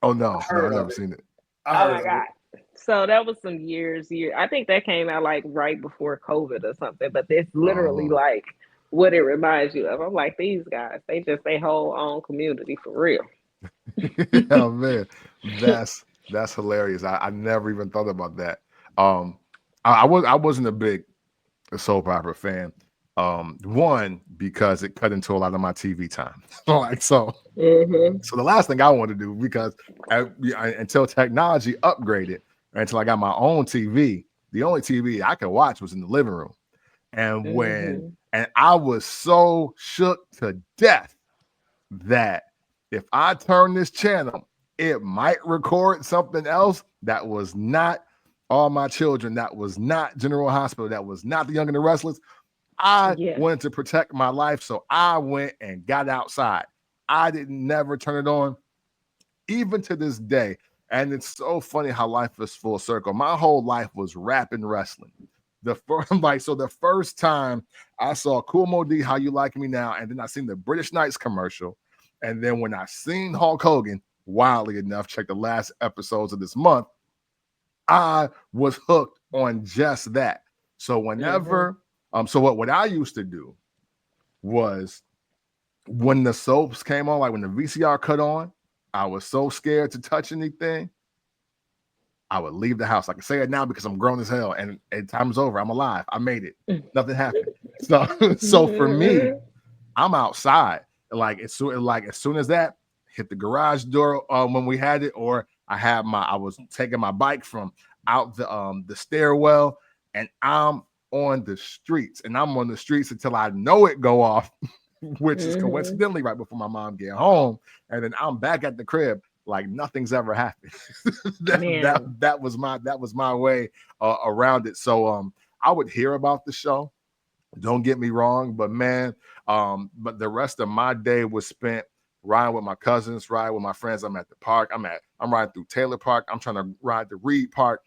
Oh no, I've never seen it. Oh my God. So that was some years. I think that came out like right before COVID or something. But it's literally like what it reminds you of. I'm like, these guys, they just their whole own community for real. Oh man, that's hilarious. I never even thought about that. Um, I wasn't a big soap opera fan. One because it cut into a lot of my TV time. Like so, Hmm. so the last thing I wanted to do because until technology upgraded, until I got my own TV, the only TV I could watch was in the living room. Hmm. And I was so shook to death that if I turn this channel, it might record something else that was not All My Children, that was not General Hospital, that was not The Young and the Restless. I Yeah. wanted to protect my life, so I went and got outside. I didn't never turn it on, even to this day. And it's so funny how life is full circle. My whole life was rap and wrestling. The first, like, so the first time I saw Cool Mo D, How You Like Me Now, and then I seen the British Knights commercial, and then when I seen Hulk Hogan, wildly enough, check the last episodes of this month, I was hooked on just that. So Hmm. whenever, so what I used to do was when the soaps came on, like when the VCR cut on, I was so scared to touch anything. I would leave the house. I can say it now because I'm grown as hell and time's over. I'm alive. I made it. Nothing happened. So so for me, I'm outside. As soon as that hit the garage door when we had it, or I was taking my bike from out the stairwell, and I'm on the streets, and I'm on the streets until I know it go off, which is Hmm. coincidentally right before my mom get home, and then I'm back at the crib like nothing's ever happened. Man. That was my way around it. So I would hear about the show. Don't get me wrong, but man, but the rest of my day was spent riding with my cousins, riding with my friends. I'm at the park. I'm riding through Taylor Park. I'm trying to ride the Reed Park,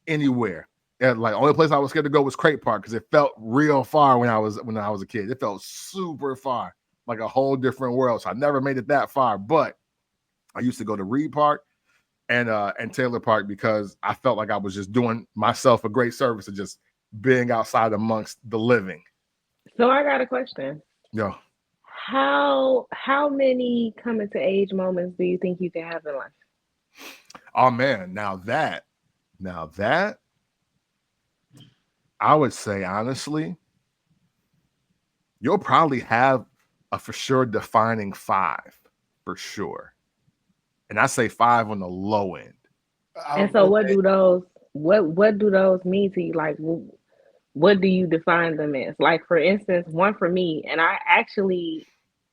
anywhere. And like only place I was scared to go was Crate Park because it felt real far when I was a kid. It felt super far, like a whole different world. So I never made it that far, but I used to go to Reed Park and Taylor Park because I felt like I was just doing myself a great service of just being outside amongst the living. So I got a question. Yeah. How many coming to age moments do you think you can have in life? Oh man, now that I would say honestly, you'll probably have a for sure defining five for sure. And I say five on the low end. I And was so gonna what say, do those what do those mean to you? Like what do you define them as? Like for instance, one for me, and I actually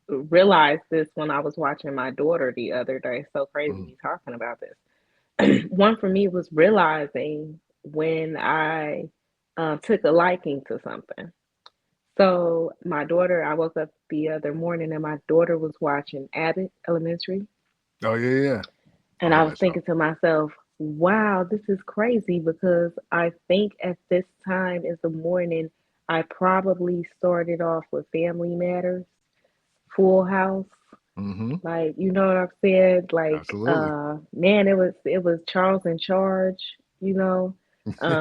realized this when I was watching my daughter the other day. So crazy Mhm. me talking about this. One for me was realizing when I took a liking to something. So my daughter, I woke up the other morning and my daughter was watching Abbott Elementary. Oh yeah, yeah. I And I love was that show. thinking to myself, wow, this is crazy because I think at this time in the morning, I probably started off with Family Matters, Full House. Mm-hmm. Like, you know what I'm saying? Like, Absolutely. man, it was Charles in Charge, you know,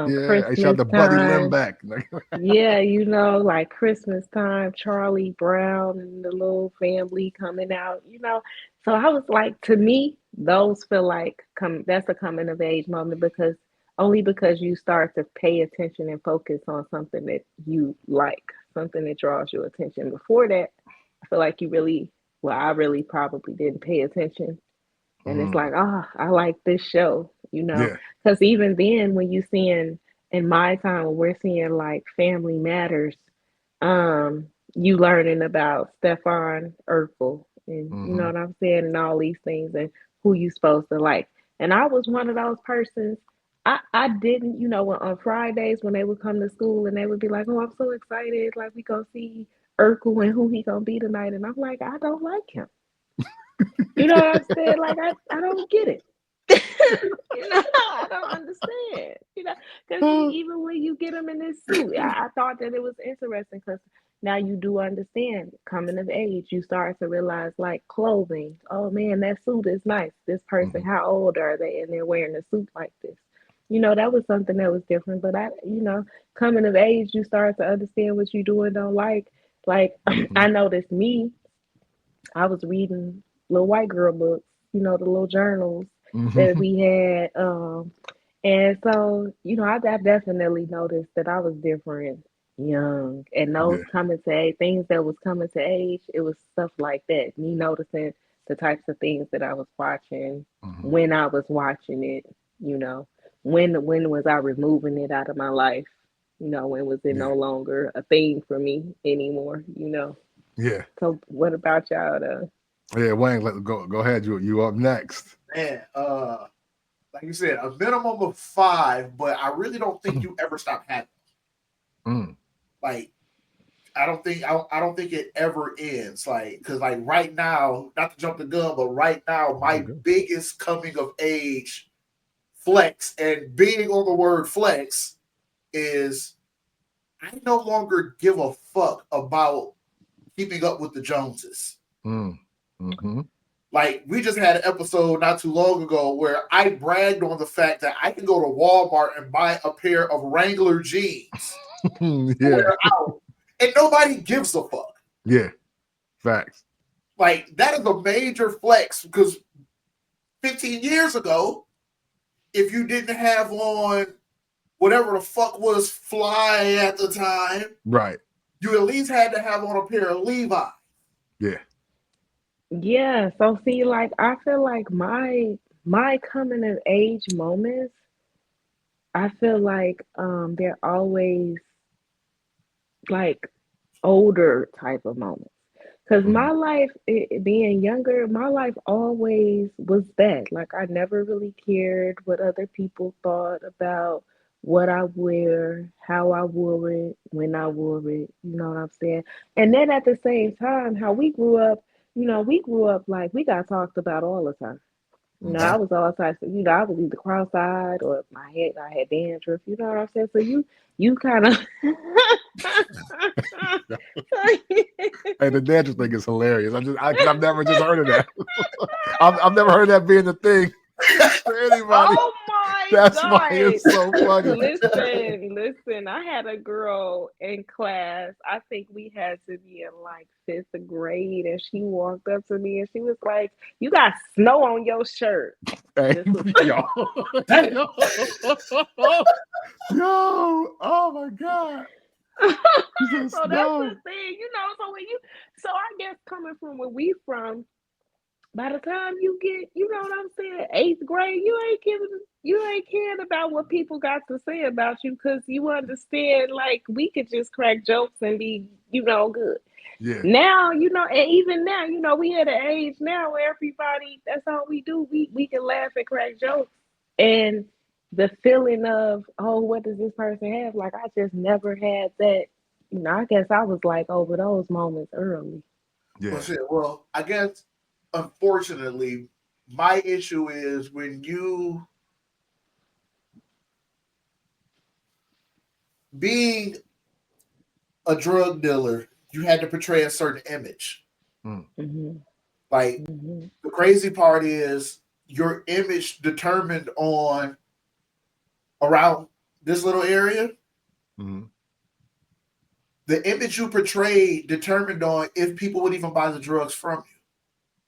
Yeah. I shot Christmas the Buddy Limb time. back. Yeah, like Christmas time, Charlie Brown and the little family coming out, you know. So I was like, to me, those feel like that's a coming of age moment because only because you start to pay attention and focus on something that you like, something that draws your attention. Before that, I feel like I really probably didn't pay attention. And it's Mm, like, oh, I like this show, you know. yeah. Because even then, when you seeing in my time, when we're seeing like Family Matters, you learning about Stefan Urkel, and you know Mm-hmm. what I'm saying, and all these things, and who you supposed to like. And I was one of those persons. I didn't, on Fridays when they would come to school and they would be like, "Oh, I'm so excited! Like we gonna see Urkel and who he gonna be tonight," and I'm like, I don't like him. You know what I'm saying? Like I don't get it. I don't understand. Because even when you get him in this suit, I thought that it was interesting because now you do understand coming of age. You start to realize like clothing. Oh man, that suit is nice. This person, Mm-hmm. how old are they? And they're wearing a suit like this. That was something that was different. But coming of age, you start to understand what you do and don't like. Like Mhm. I noticed me, I was reading little white girl books, the little journals that Mhm. we had. And so, I definitely noticed that I was different young. And those Yeah. coming to age, things that was coming to age, it was stuff like that. Me noticing the types of things that I was watching Mhm. when I was watching it, you know. When was I removing it out of my life? When was it Yeah. no longer a thing for me anymore? Yeah. So what about y'all though? Yeah. Wayne, go ahead. You up next. Man, like you said, a minimum of 5, but I really don't think you ever stop having. Mm. Like, I don't think it ever ends. Like, because like right now, not to jump the gun, but right now, Oh, my good. biggest coming of age flex, and being on the word flex, is I no longer give a fuck about keeping up with the Joneses. Mm. Mm-hmm. Like, we just had an episode not too long ago where I bragged on the fact that I can go to Walmart and buy a pair of Wrangler jeans to Yeah. wear out, and nobody gives a fuck. Yeah. Facts. Like, that is a major flex, because 15 years ago, if you didn't have on whatever the fuck was fly at the time, Right. you at least had to have on a pair of Levi's. Yeah. Yeah, so see, like I feel like my coming of age moments, I feel like they're always like older type of moments. Because Mm-hmm. my life, being younger, my life always was that. Like, I never really cared what other people thought about what I wear, how I wore it, when I wore it. You know what I'm saying? And then at the same time, how we grew up like we got talked about all the time. I Mm-hmm. was all types of, I was either cross-eyed or if I had dandruff, you know what I'm saying? So you kind of Hey, the dentist thing is hilarious. Because I've never just heard of that. I've never heard that being a thing for anybody. Oh my That's why it's so God. funny. Listen. I had a girl in class. I think we had to be in like fifth grade, and she walked up to me and she was like, "You got snow on your shirt." Hey, This was yo. Yo. Yo. Oh my God. He says so that's the no. thing. So I guess coming from where we from, by the time you get, you know what I'm saying, eighth grade, you ain't caring about what people got to say about you because you understand like we could just crack jokes and be, good. Yeah. Now, and even now, we at an age now where everybody, that's all we do. We can laugh and crack jokes. And the feeling of, oh, what does this person have? Like I just never had that. I guess I was like over those moments early. Well, Yeah. shit. Well, I guess, unfortunately, my issue is when you, being a drug dealer, you had to portray a certain image. Mm. Hmm. Like, Hmm. the crazy part is your image determined on around this little area. Mm-hmm. The image you portrayed determined on if people would even buy the drugs from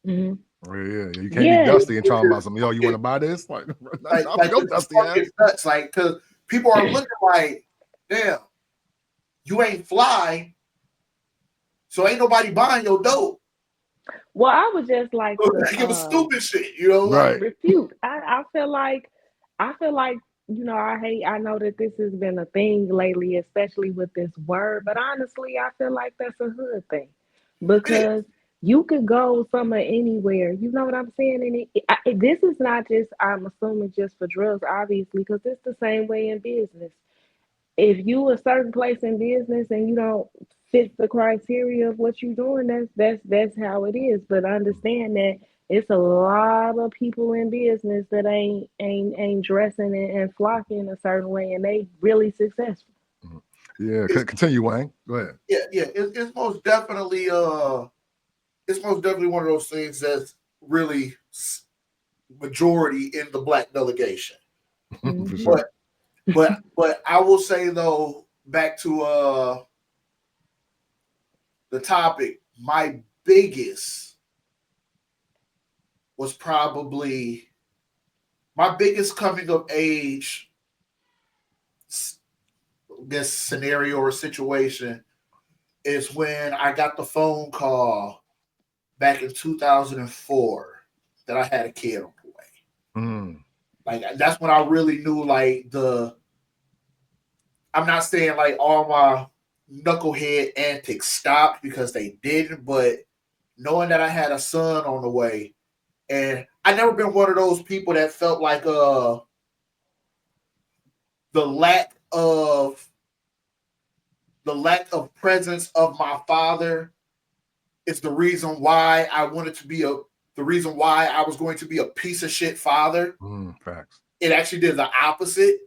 Hmm. Yeah. You can't be Yeah. dusty and you. talking about something. Yo, you want to buy this? Like, I'm Like your it's dusty fucking ass. nuts. Like, because people are looking like, damn, you ain't fly, so ain't nobody buying your dope. Well, I would just like to Like, it was stupid shit, you know. Like, Right. refute. I feel like I know that this has been a thing lately, especially with this word, but honestly, I feel like that's a hood thing yeah, because you could go somewhere anywhere. You know what I'm saying? And this is not just, I'm assuming, just for drugs, obviously, because it's the same way in business. If you a certain place in business and you don't fit the criteria of what you're doing, that's how it is. But understand that it's a lot of people in business that ain't dressing and flocking a certain way, and they really successful. Mhm. Yeah. it's, Continue, Wayne. Go ahead. yeah. It's most definitely one of those things that's really majority in the black delegation. For Hmm. sure. But I will say though, back to the topic, my biggest was probably my biggest coming of age, this scenario or situation is when I got the phone call back in 2004 that I had a kid on the way. Mm. Like that's when I really knew like I'm not saying like all my knucklehead antics stopped because they didn't, but knowing that I had a son on the way, and I never been one of those people that felt like the lack of presence of my father is the reason why I wanted to be the reason why I was going to be a piece of shit father. Facts. It actually did the opposite,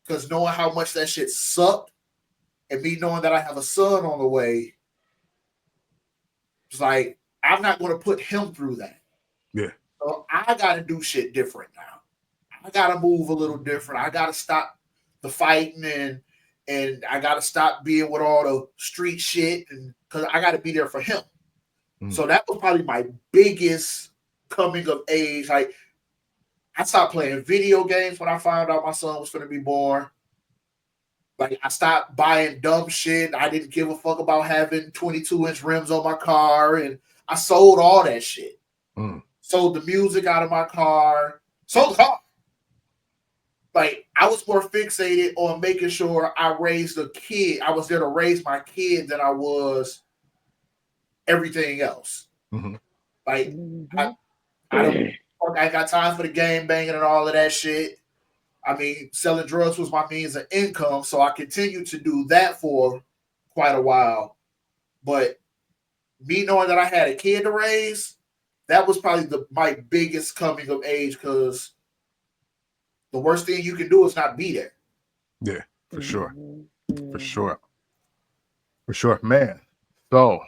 because knowing how much that shit sucked and me knowing that I have a son on the way, it's like I'm not going to put him through that. Yeah. So I got to do shit different now. I got to move a little different. I got to stop the fighting and I got to stop being with all the street shit, and because I got to be there for him. So that was probably my biggest coming of age. Like I stopped playing video games when I found out my son was going to be born. Like I stopped buying dumb shit. I didn't give a fuck about having 22-inch rims on my car, and I sold all that shit. Sold the music out of my car. Sold the car. Like I was more fixated on making sure I raised a kid. I was there to raise my kid than I was everything else. Like I got time for the game banging and all of that shit. I mean, selling drugs was my means of income, so I continued to do that for quite a while. But me knowing that I had a kid to raise, that was probably my biggest coming of age, because the worst thing you can do is not be there. Yeah, for sure. For sure. For sure, man. So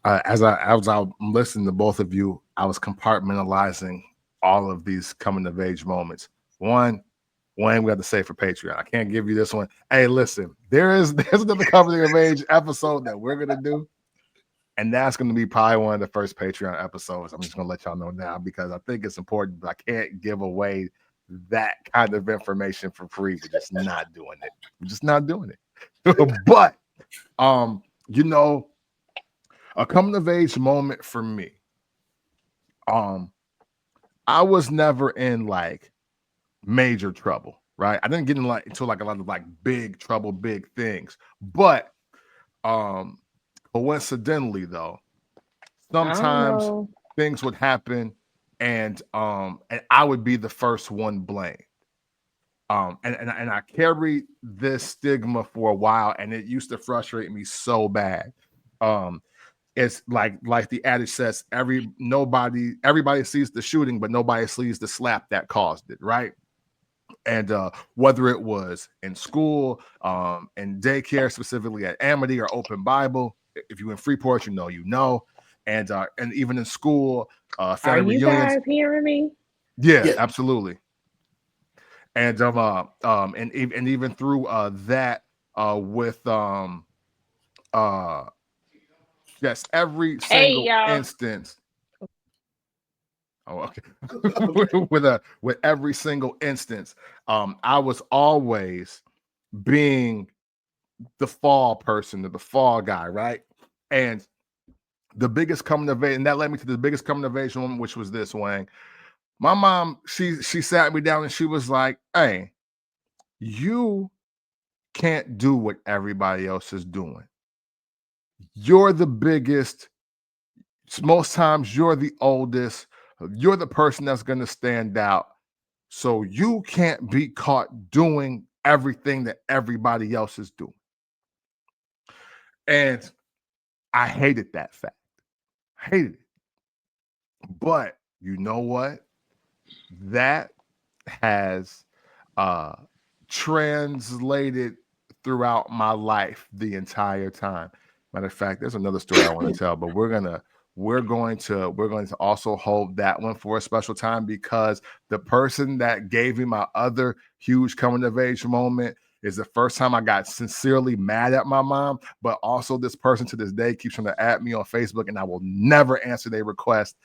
as I'm listening to both of you, I was compartmentalizing all of these coming of age moments. One we have to say for Patreon. I can't give you this one. Hey, listen, there's another coming of age episode that we're gonna do, and that's gonna be probably one of the first Patreon episodes. I'm just gonna let y'all know now because I think it's important, but I can't give away that kind of information for free. We're just not doing it. We're just not doing it. But you know, a coming of age moment for me. I was never in like major trouble, right? I didn't get into like a lot of like big trouble, big things. But coincidentally though, sometimes things would happen and I would be the first one blamed. And I carried this stigma for a while, and it used to frustrate me so bad. It's like the adage says, everybody sees the shooting, but nobody sees the slap that caused it, right? And whether it was in school, in daycare, specifically at Amity or Open Bible, if you're in Freeport, you know, and even in school, family reunions. Are you guys hearing me? Yeah, absolutely. And and even through that with yes, every single instance. Oh, okay. with every single instance, I was always being the fall person, the fall guy, right? And the biggest coming of age, and that led me to the biggest coming of age moment, which was this, Wang. My mom, she sat me down and she was like, "Hey, you can't do what everybody else is doing. You're the biggest. Most times you're the oldest. You're the person that's going to stand out. So you can't be caught doing everything that everybody else is doing." And I hated that fact. Hated it. But you know what? That has translated throughout my life the entire time. Matter of fact, there's another story I want to tell, but we're going to also hold that one for a special time, because the person that gave me my other huge coming of age moment is the first time I got sincerely mad at my mom, but also this person to this day keeps trying to add me on Facebook, and I will never answer their request.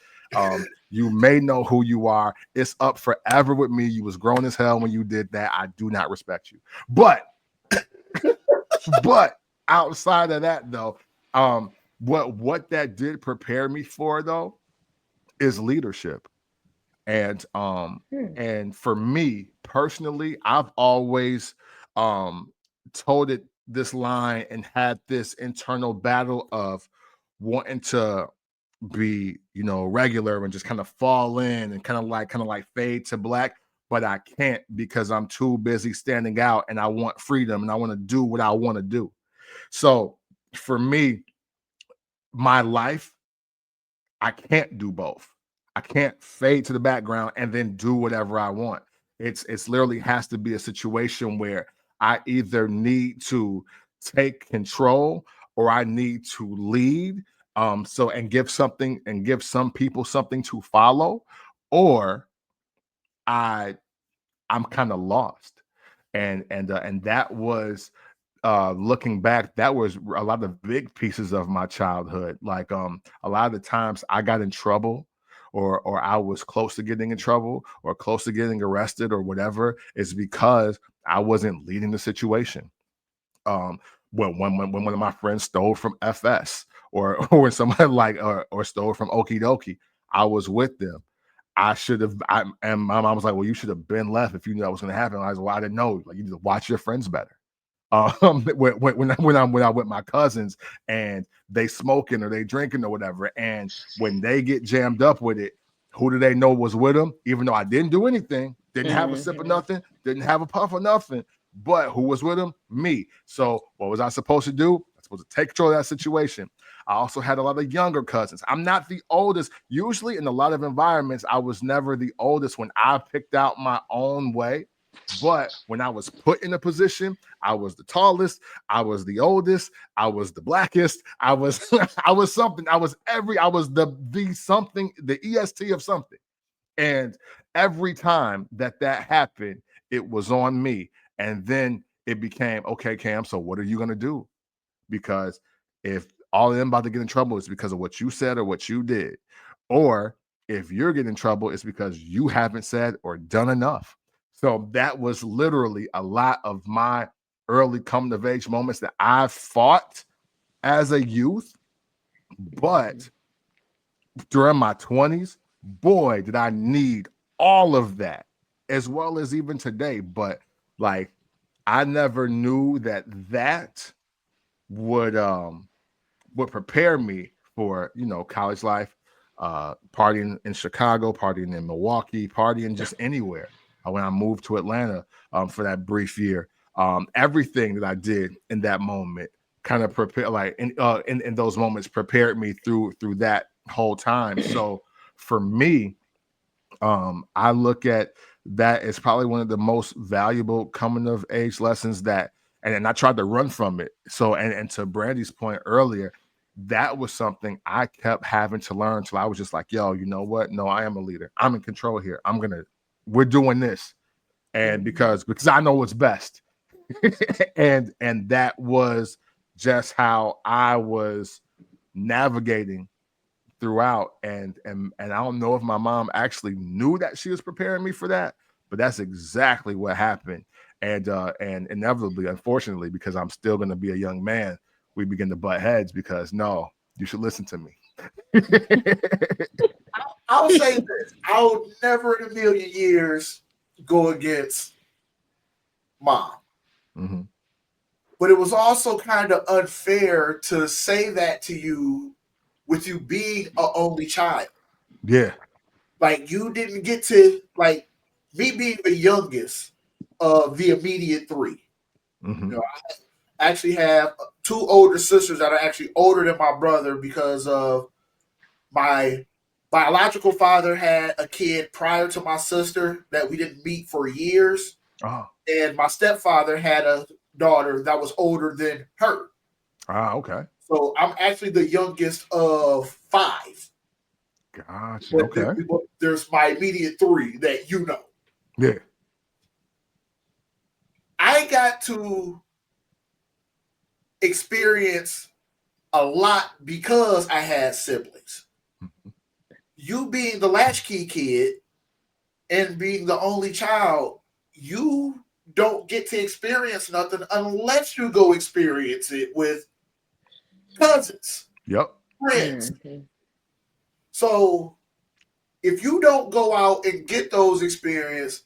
You may know who you are. It's up forever with me. You was grown as hell when you did that. I do not respect you. But outside of that, though, what that did prepare me for, though, is leadership. And for me personally, I've always told it this line and had this internal battle of wanting to be, regular and just kind of fall in and kind of like fade to black, but I can't because I'm too busy standing out and I want freedom and I want to do what I want to do. So for me, my life, I can't do both. I can't fade to the background and then do whatever I want. It's literally has to be a situation where I either need to take control or I need to lead. So and give some people something to follow, or I'm kind of lost. And that was looking back, that was a lot of big pieces of my childhood. Like a lot of the times I got in trouble or I was close to getting in trouble or close to getting arrested or whatever, is because I wasn't leading the situation. um when one of my friends stole from FS, or someone like or stole from Okie Dokie, I was with them. I should have. And my mom was like, "Well, you should have been left if you knew that was going to happen." I was like, "Well, I didn't know. Like, you need to watch your friends better." When I'm with my cousins and they smoking or they drinking or whatever, and when they get jammed up with it, who do they know was with them? Even though I didn't do anything, didn't have a sip of nothing, didn't have a puff of nothing, but who was with them? Me. So what was I supposed to do? I was supposed to take control of that situation. I also had a lot of younger cousins. I'm not the oldest. Usually in a lot of environments, I was never the oldest when I picked out my own way. But when I was put in a position, I was the tallest, I was the oldest, I was the blackest, I was I was something, I was the something, the EST of something. And every time that happened, it was on me. And then it became, okay, Cam, so what are you going to do? Because if all of them about to get in trouble is because of what you said or what you did, or if you're getting in trouble, it's because you haven't said or done enough. So that was literally a lot of my early coming of age moments that I fought as a youth. But during my 20s, boy, did I need all of that, as well as even today. But like, I never knew that would prepare me for, college life, partying in Chicago, partying in Milwaukee, partying just anywhere. When I moved to Atlanta for that brief year, everything that I did in that moment kind of prepared, like in those moments, prepared me through that whole time. So for me, I look at that as probably one of the most valuable coming of age lessons and I tried to run from it. So, and to Brandy's point earlier, that was something I kept having to learn till I was just like, yo, you know what? No, I am a leader. I'm in control here. We're doing this. And because I know what's best. and that was just how I was navigating throughout. And I don't know if my mom actually knew that she was preparing me for that, but that's exactly what happened. And inevitably, unfortunately, because I'm still going to be a young man, we begin to butt heads because no, you should listen to me. I'll say this: I'll never in a million years go against mom. Mm-hmm. But it was also kind of unfair to say that to you with you being an only child. Yeah. Like, you didn't get to, like, me being the youngest of the immediate three. Mm-hmm. I actually have two older sisters that are actually older than my brother because of my biological father had a kid prior to my sister that we didn't meet for years. Oh. And my stepfather had a daughter that was older than her. Okay. So I'm actually the youngest of five. Gotcha. But Okay. there's my immediate three that you know. Yeah. I ain't got to experience a lot because I had siblings. You being the latchkey kid and being the only child, you don't get to experience nothing unless you go experience it with cousins, Yep. friends. Mhm. So if you don't go out and get those experiences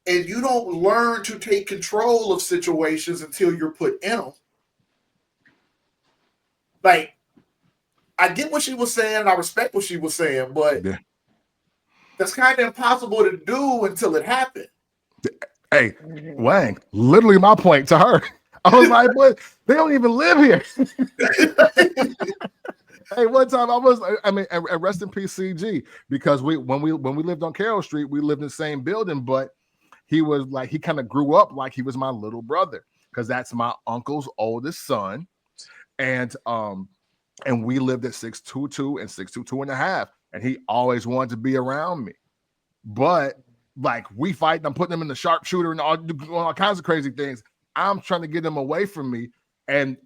and you don't learn to take control of situations until you're put in them, like, I get what she was saying and I respect what she was saying, but Yeah. that's kind of impossible to do until it happened. Hey, Mhm. Wang, literally my point to her. I was like, "What? They don't even live here." Hey, one time I mean, and rest in peace, CG, because when we lived on Carroll Street, we lived in the same building, but he was like, he kind of grew up like he was my little brother, because that's my uncle's oldest son, and and we lived at 622 and 622 and a half, and he always wanted to be around me, but like we fight, I'm putting him in the sharpshooter and all kinds of crazy things. I'm trying to get him away from me, and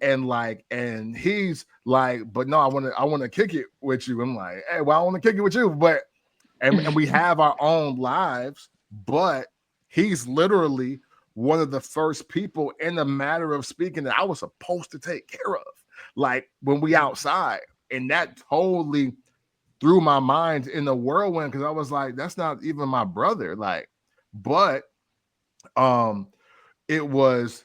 he's like, but no, I want to kick it with you. I'm like, hey, well, I want to kick it with you, but and we have our own lives, but he's literally one of the first people in a matter of speaking that I was supposed to take care of, like when we outside, and that totally threw my mind in the whirlwind, because I was like, that's not even my brother. Like, but um it was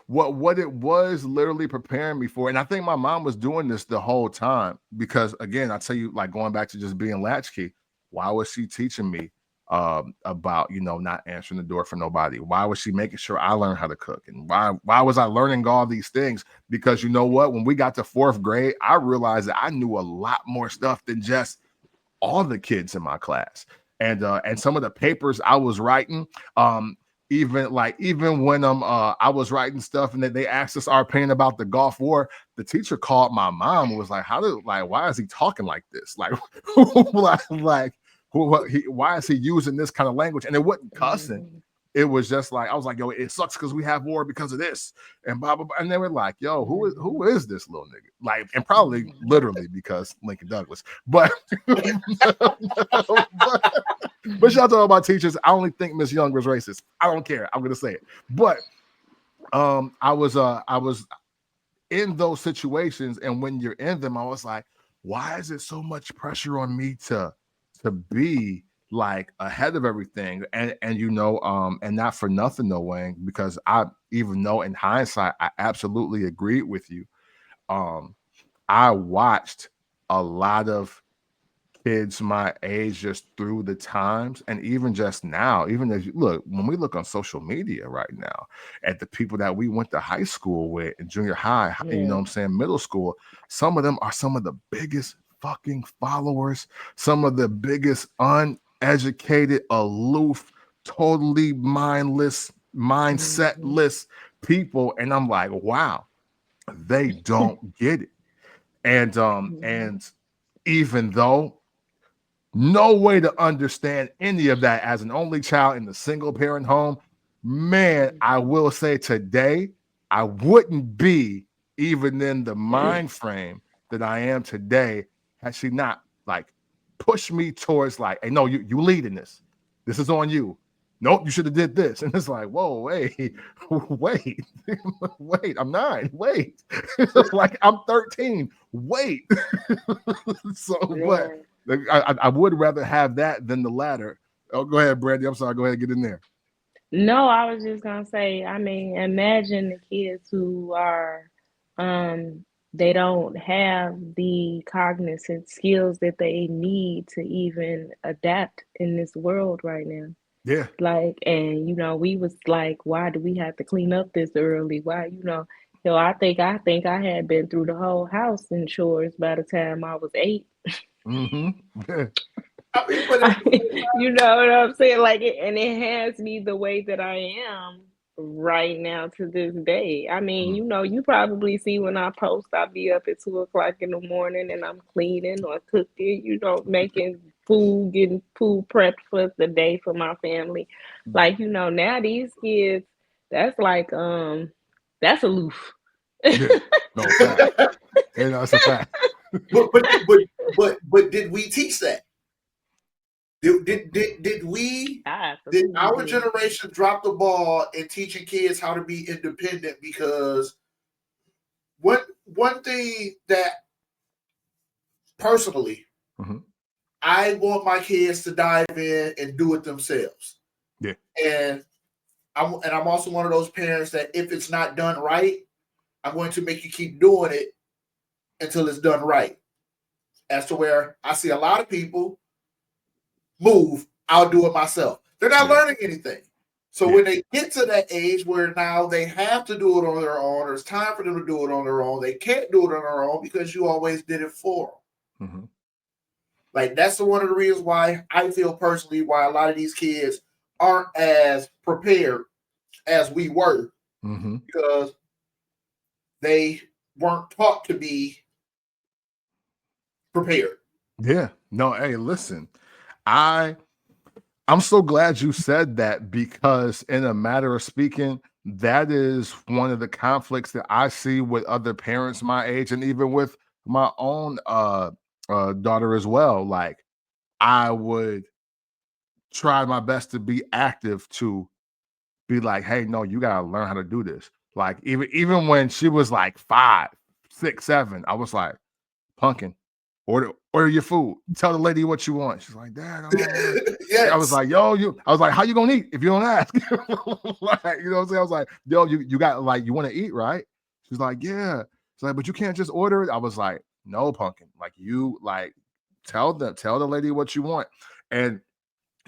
what it was literally preparing me for. And I think my mom was doing this the whole time, because again, I tell you, like going back to just being latchkey, why was she teaching me about, not answering the door for nobody? Why was she making sure I learned how to cook? And why was I learning all these things? Because you know what, when we got to fourth grade, I realized that I knew a lot more stuff than just all the kids in my class. And some of the papers I was writing, even when I was writing stuff and they asked us our opinion about the Gulf War, the teacher called my mom and was like, why is he talking like this? Like, like why is he using this kind of language? And it wasn't cussing. Mhm. It was just like, I was like, yo, it sucks because we have war because of this, and blah blah blah. And they were like, yo, who is this little nigga? Like, and probably Mhm. literally because Lincoln Douglas. But but shout out to all my teachers. I only think Miss Young was racist. I don't care. I'm gonna say it. But I was in those situations, and when you're in them, I was like, why is it so much pressure on me to be like ahead of everything? And not for nothing though, Wayne, because I, even though in hindsight I absolutely agreed with you, um, I watched a lot of kids my age just through the times, and even just now, even as you look, when we look on social media right now at the people that we went to high school with and junior high, Yeah. what I'm saying, middle school, some of them are some of the biggest fucking followers, some of the biggest uneducated, aloof, totally mindless, Mhm. mindsetless people, and I'm like, wow, they don't get it. And Mhm. even though no way to understand any of that as an only child in a single parent home, man, I will say today, I wouldn't be even in the mind frame that I am today had she not like pushed me towards like, hey, no, you leading this. This is on you. Nope, you should have did this. And it's like, whoa, wait, wait, wait, I'm 9. Wait. Like I'm 13. Wait. So, but Yeah. I would rather have that than the latter. Oh, go ahead, Brandy. I'm sorry. Go ahead, get in there. No, I was just gonna say, I mean, imagine the kids who are, they don't have the cognitive skills that they need to even adapt in this world right now. Yeah. Like, and we was like, why do we have to clean up this early? Why, I think I had been through the whole house in chores by the time I was 8. Mm-hmm. Yeah. I mean, but I mean, you know what I'm saying? Like, and it has me the way that I am right now to this day. I mean, Mm. you probably see when I post, I'll be up at 2 o'clock in the morning and I'm cleaning or cooking, making food, getting food prepped for the day for my family. Like, now these kids, that's like that's aloof. Yeah, no fact. You know, it's a fact. but did we teach that? Did we? Did our generation drop the ball in teaching kids how to be independent? Because one thing that personally, I want my kids to dive in and do it themselves. Yeah, and I'm also one of those parents that if it's not done right, I'm going to make you keep doing it until it's done right. As to where I see a lot of people move, I'll do it myself. They're not learning anything. So when they get to that age where now they have to do it on their own, or it's time for them to do it on their own, they can't do it on their own because you always did it for them. Like, that's one of the reasons why I feel personally why a lot of these kids aren't as prepared as we were, because they weren't taught to be prepared. Yeah. No, hey, listen, I'm so glad you said that, because in a matter of speaking, that is one of the conflicts that I see with other parents my age, and even with my own daughter as well. Like, I would try my best to be active, to be like, hey, no, you gotta learn how to do this. Like, even when she was like 5, 6, 7, I was like, Pumpkin, order your food. Tell the lady what you want. She's like, Dad, I don't want. Yes. I was like, yo, I was like, how you gonna eat if you don't ask? Like, you know what I'm saying? I was like, yo, you got, like, you want to eat, right? She's like, yeah. She's like, but you can't just order it. I was like, no, Pumpkin. Like, you, like, tell the lady what you want. And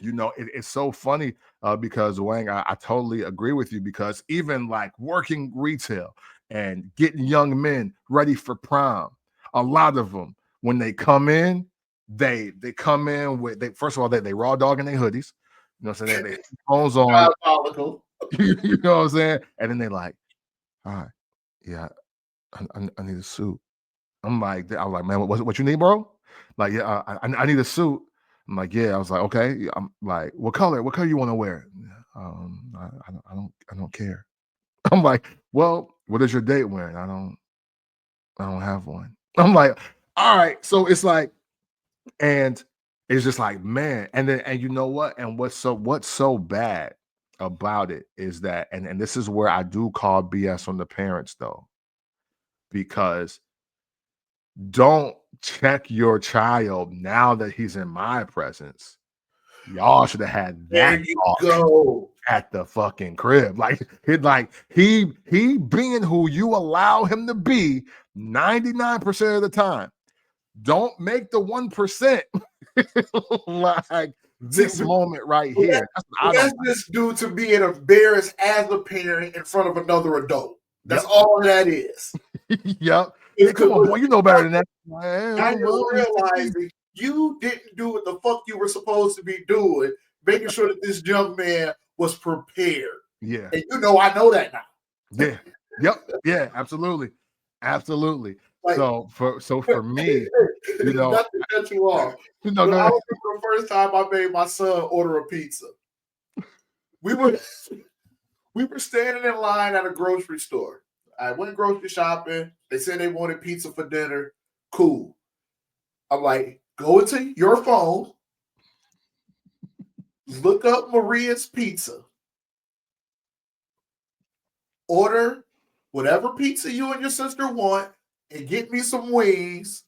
it's so funny because Wang, I totally agree with you, because even like working retail and getting young men ready for prom, a lot of them, when they come in, they come in with, first of all, they raw dogging their hoodies, what I'm saying, they phones on, you know what I'm saying, and then they like, all right, yeah, I need a suit. I'm like, man, what you need, bro? Like, yeah, I need a suit. I'm like, yeah. I was like, okay. I'm like, what color? What color you want to wear? I don't care. I'm like, well, what is your date wearing? I don't have one. I'm like, all right. So it's like, and it's just like, man. And then, and you know what? And what's so bad about it is that, and this is where I do call BS on the parents, though, because don't check your child now that he's in my presence. Y'all should have had that talk at the fucking crib. Like, he being who you allow him to be 99% of the time. Don't make the 1% like this moment right here. That's this dude to be embarrassed as a parent in front of another adult. That's all that is. Yep. Hey, come on, boy, you know better than that. Now you're realizing you didn't do what the fuck you were supposed to be doing, making sure that this young man was prepared. Yeah. And I know that now. Yeah. Yep. Yeah, absolutely. Like, so for me, not to cut you off. I remember the first time I made my son order a pizza. We were standing in line at a grocery store. I went grocery shopping. They said they wanted pizza for dinner. Cool. I'm like, go into your phone, look up Maria's Pizza, order whatever pizza you and your sister want, and get me some wings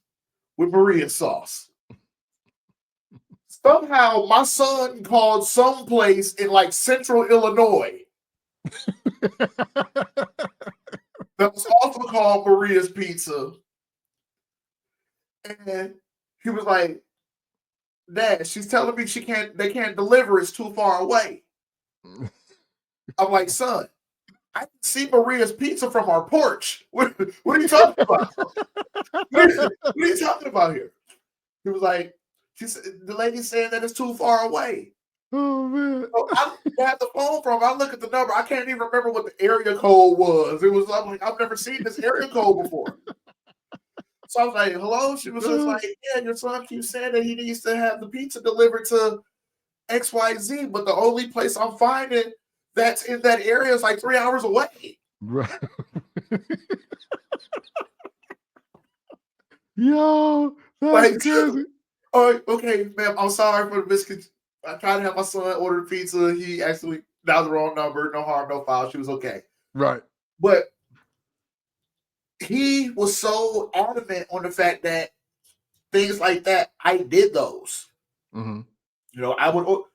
with Maria sauce. Somehow my son called someplace in like central Illinois that was also called Maria's Pizza. And he was like, Dad, she's telling me they can't deliver, it's too far away. I'm like, son, I can see Maria's Pizza from our porch. What are you talking about? What are you talking about here? He was like, the lady's saying that it's too far away. Oh, man. So I got the phone from, I look at the number, I can't even remember what the area code was. I'm like, I've never seen this area code before. So I was like, hello? She was just like, yeah, your son keeps saying that he needs to have the pizza delivered to XYZ, but the only place I'm finding that's in that area is like 3 hours away. Right. Yo, that's Like, crazy. oh, okay, ma'am, I'm sorry for the biscuits. I tried to have my son order pizza. He actually dialed the wrong number. No harm, no foul. She was okay. Right. But he was so adamant on the fact that things like that, I did those. Mm-hmm. You know, I'm like, what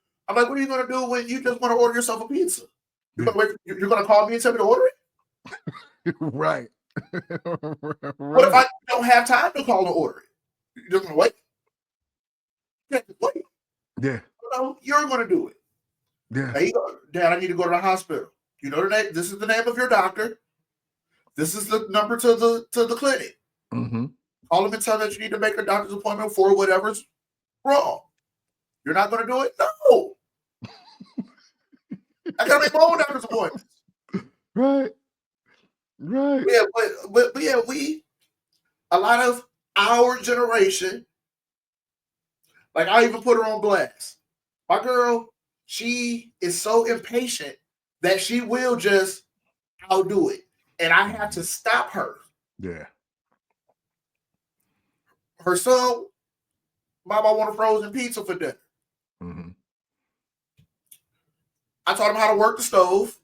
are you going to do when you just want to order yourself a pizza? You're Yeah. going to call me and tell me to order it? Right. What if I don't have time to call and order it? You're just going to wait? Yeah, wait. Yeah. No, you're going to do it. Yeah. Hey, Dad, I need to go to the hospital. You know the name? This is the name of your doctor. This is the number to the clinic. Mm-hmm. Call them and tell them that you need to make a doctor's appointment for whatever's wrong. You're not going to do it? No. I got to make my own doctor's appointments. Right. Right. Yeah, but yeah, a lot of our generation, like I even put her on blast. My girl, she is so impatient that she will just outdo it. And I have to stop her. Yeah. Her son, Mom, I want a frozen pizza for dinner. Mm-hmm. I taught him how to work the stove.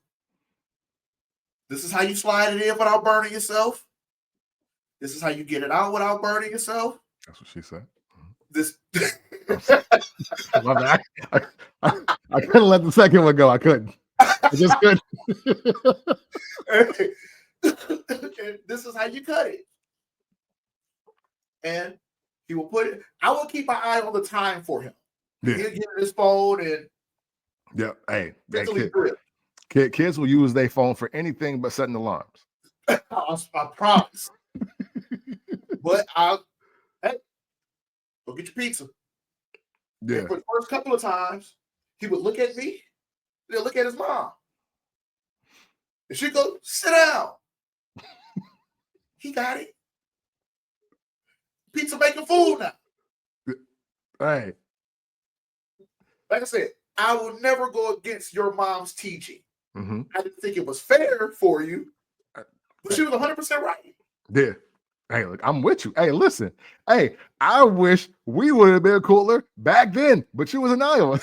This is how you slide it in without burning yourself. This is how you get it out without burning yourself. That's what she said. This. I couldn't let the second one go. I couldn't. I just couldn't. This is how you cut it. And he will put it. I will keep my eye on the time for him. Yeah. He'll get his phone and hey, kids will use their phone for anything but setting alarms. I promise. But hey, go get your pizza. Yeah. And for the first couple of times, he would look at me, then look at his mom. And she'd go, sit down. He got it. Pizza making food now. Hey. Like I said, I will never go against your mom's teaching. Mm-hmm. I didn't think it was fair for you, but she was 100% right. Yeah. Hey, look, I'm with you. Hey, listen. Hey, I wish we would have been cooler back then, but you was in Iowa.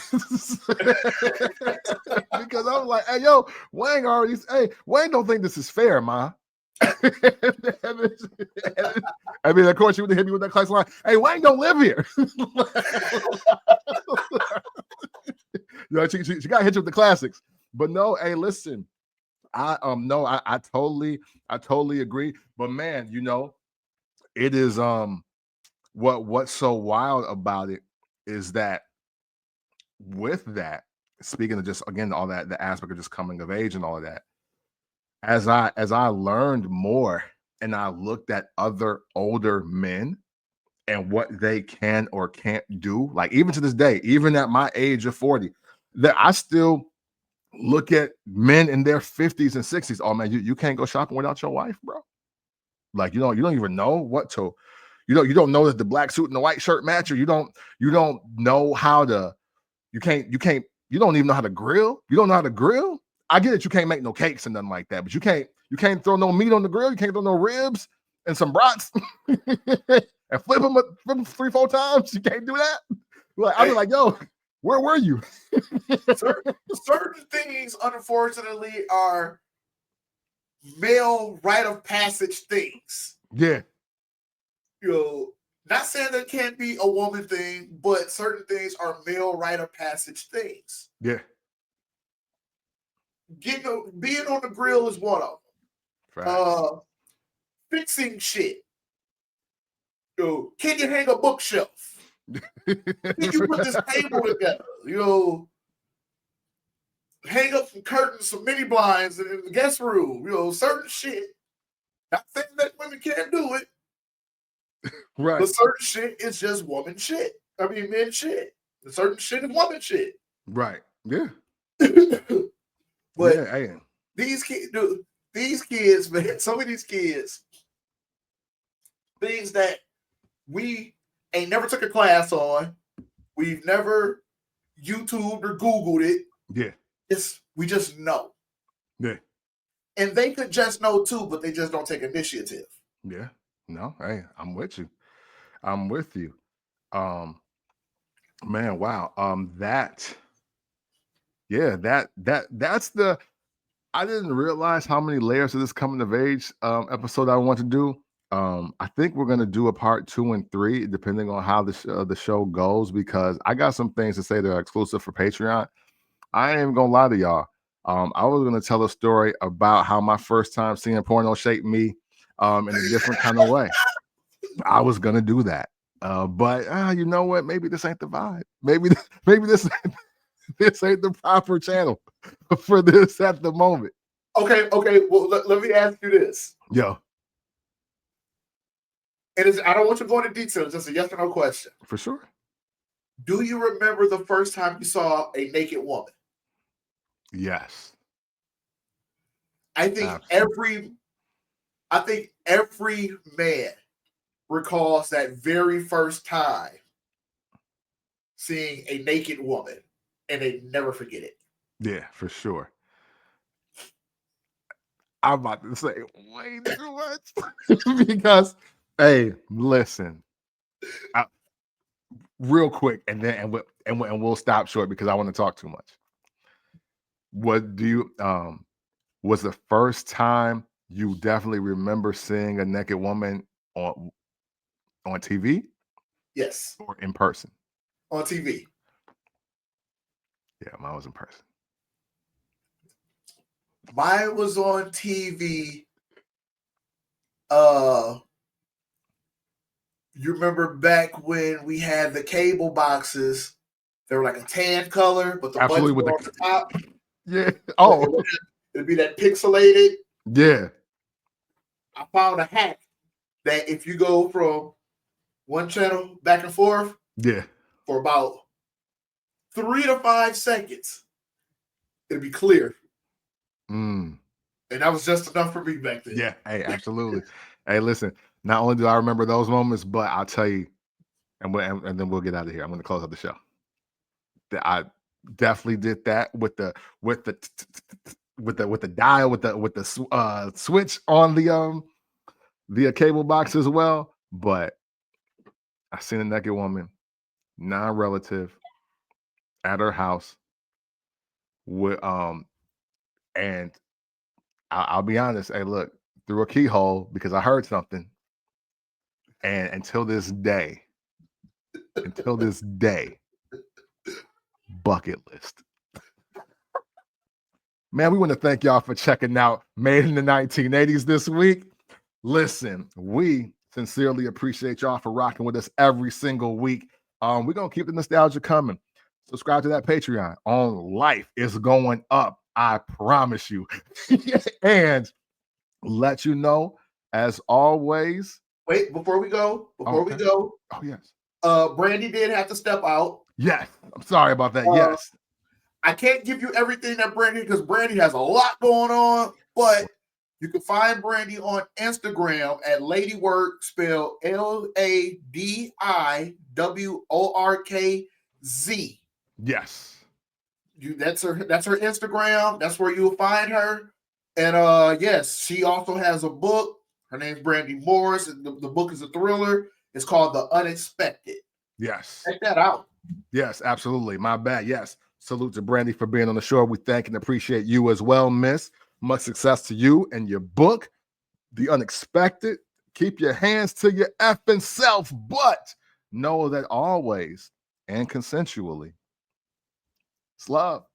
Because I was like, hey, yo, Wayne already, hey, Wayne don't think this is fair, ma. I mean, of course, she would hit me with that class line. Hey, Wayne don't live here. You know, she got to hit you with the classics. But no, hey, listen. I totally agree. But man, you know, it is what's so wild about it is that with that, speaking of just again all that, the aspect of just coming of age and all of that, as I learned more and I looked at other older men and what they can or can't do, like even to this day, even at my age of 40, that I still look at men in their 50s and 60s. Oh man, you can't go shopping without your wife, bro. Like you don't even know what to, you don't know that the black suit and the white shirt match, or you don't know how to, you don't even know how to grill. You don't know how to grill. I get that you can't make no cakes and nothing like that, but you can't throw no meat on the grill. You can't throw no ribs and some brats and flip them 3-4 times. You can't do that. Like I'll be like, yo, where were you? certain things, unfortunately, are male rite of passage things. Yeah. You know, not saying that can't be a woman thing, but certain things are male rite of passage things. Yeah. Being on the grill is one of them. Fixing shit. You know, can you hang a bookshelf? Can you put this table together? You know, hang up some curtains, some mini blinds in the guest room. You know, certain shit. Not saying that women can't do it. Right. But certain shit is just woman shit. I mean, men shit. Certain shit is woman shit. Right. Yeah. But yeah, these kids, man, some of these kids, things that we ain't never took a class on. We've never YouTubed or Googled it. Yeah. We just know. Yeah. And they could just know too, but they just don't take initiative. Yeah. No, hey, I'm with you. I'm with you. Man, wow. That's the I didn't realize how many layers of this coming of age episode I want to do. I think we're gonna do a part 2 and 3, depending on how the show goes, because I got some things to say that are exclusive for Patreon. I ain't even gonna lie to y'all. I was gonna tell a story about how my first time seeing porno shaped me in a different kind of way. I was gonna do that. But you know what? Maybe this ain't the vibe. Maybe this ain't the proper channel for this at the moment. Okay. Well, let me ask you this. Yo. I don't want you to go into detail. It's just a yes or no question. For sure. Do you remember the first time you saw a naked woman? Yes. I think every man recalls that very first time seeing a naked woman, and they never forget it. Yeah, for sure. I'm about to say way too much because, hey, listen, real quick, and we'll stop short because I want to talk too much. What do you was the first time you definitely remember seeing a naked woman on TV? Yes. Or in person? On TV. Yeah, mine was in person. Mine was on TV. You remember back when we had the cable boxes? They were like a tan color, but the buttons were on the top. Yeah. Oh, it'd be that pixelated. Yeah. I found a hack that if you go from one channel back and forth, yeah, for about 3 to 5 seconds, it'll be clear. And that was just enough for me back then. Yeah, hey, absolutely. Hey, listen, not only do I remember those moments, but I'll tell you, and then we'll get out of here. I'm going to close out the show. I definitely did that with the dial, with the switch on the cable box as well. But I seen a naked woman, non-relative, at her house with and I'll be honest, hey, look, through a keyhole because I heard something. And until this day, bucket list. Man, we want to thank y'all for checking out Made in the 1980s this week. Listen, we sincerely appreciate y'all for rocking with us every single week. We're going to keep the nostalgia coming. Subscribe to that Patreon. On Life is going up. I promise you. And let you know, as always. Wait, before we go. Oh, yes. Brandi did have to step out. Yes. I'm sorry about that. Yes. I can't give you everything that Brandi, because Brandi has a lot going on, but you can find Brandi on Instagram at LADIWORKZ, spelled LADIWORKZ. Yes. That's her Instagram. That's where you'll find her. And yes, she also has a book. Her name's Brandi Morris. The book is a thriller. It's called The Unexpected. Yes. Check that out. Yes, absolutely. My bad. Yes. Salute to Brandi for being on the show. We thank and appreciate you as well, miss. Much success to you and your book, The Unexpected. Keep your hands to your effing self, but know that always and consensually, it's love.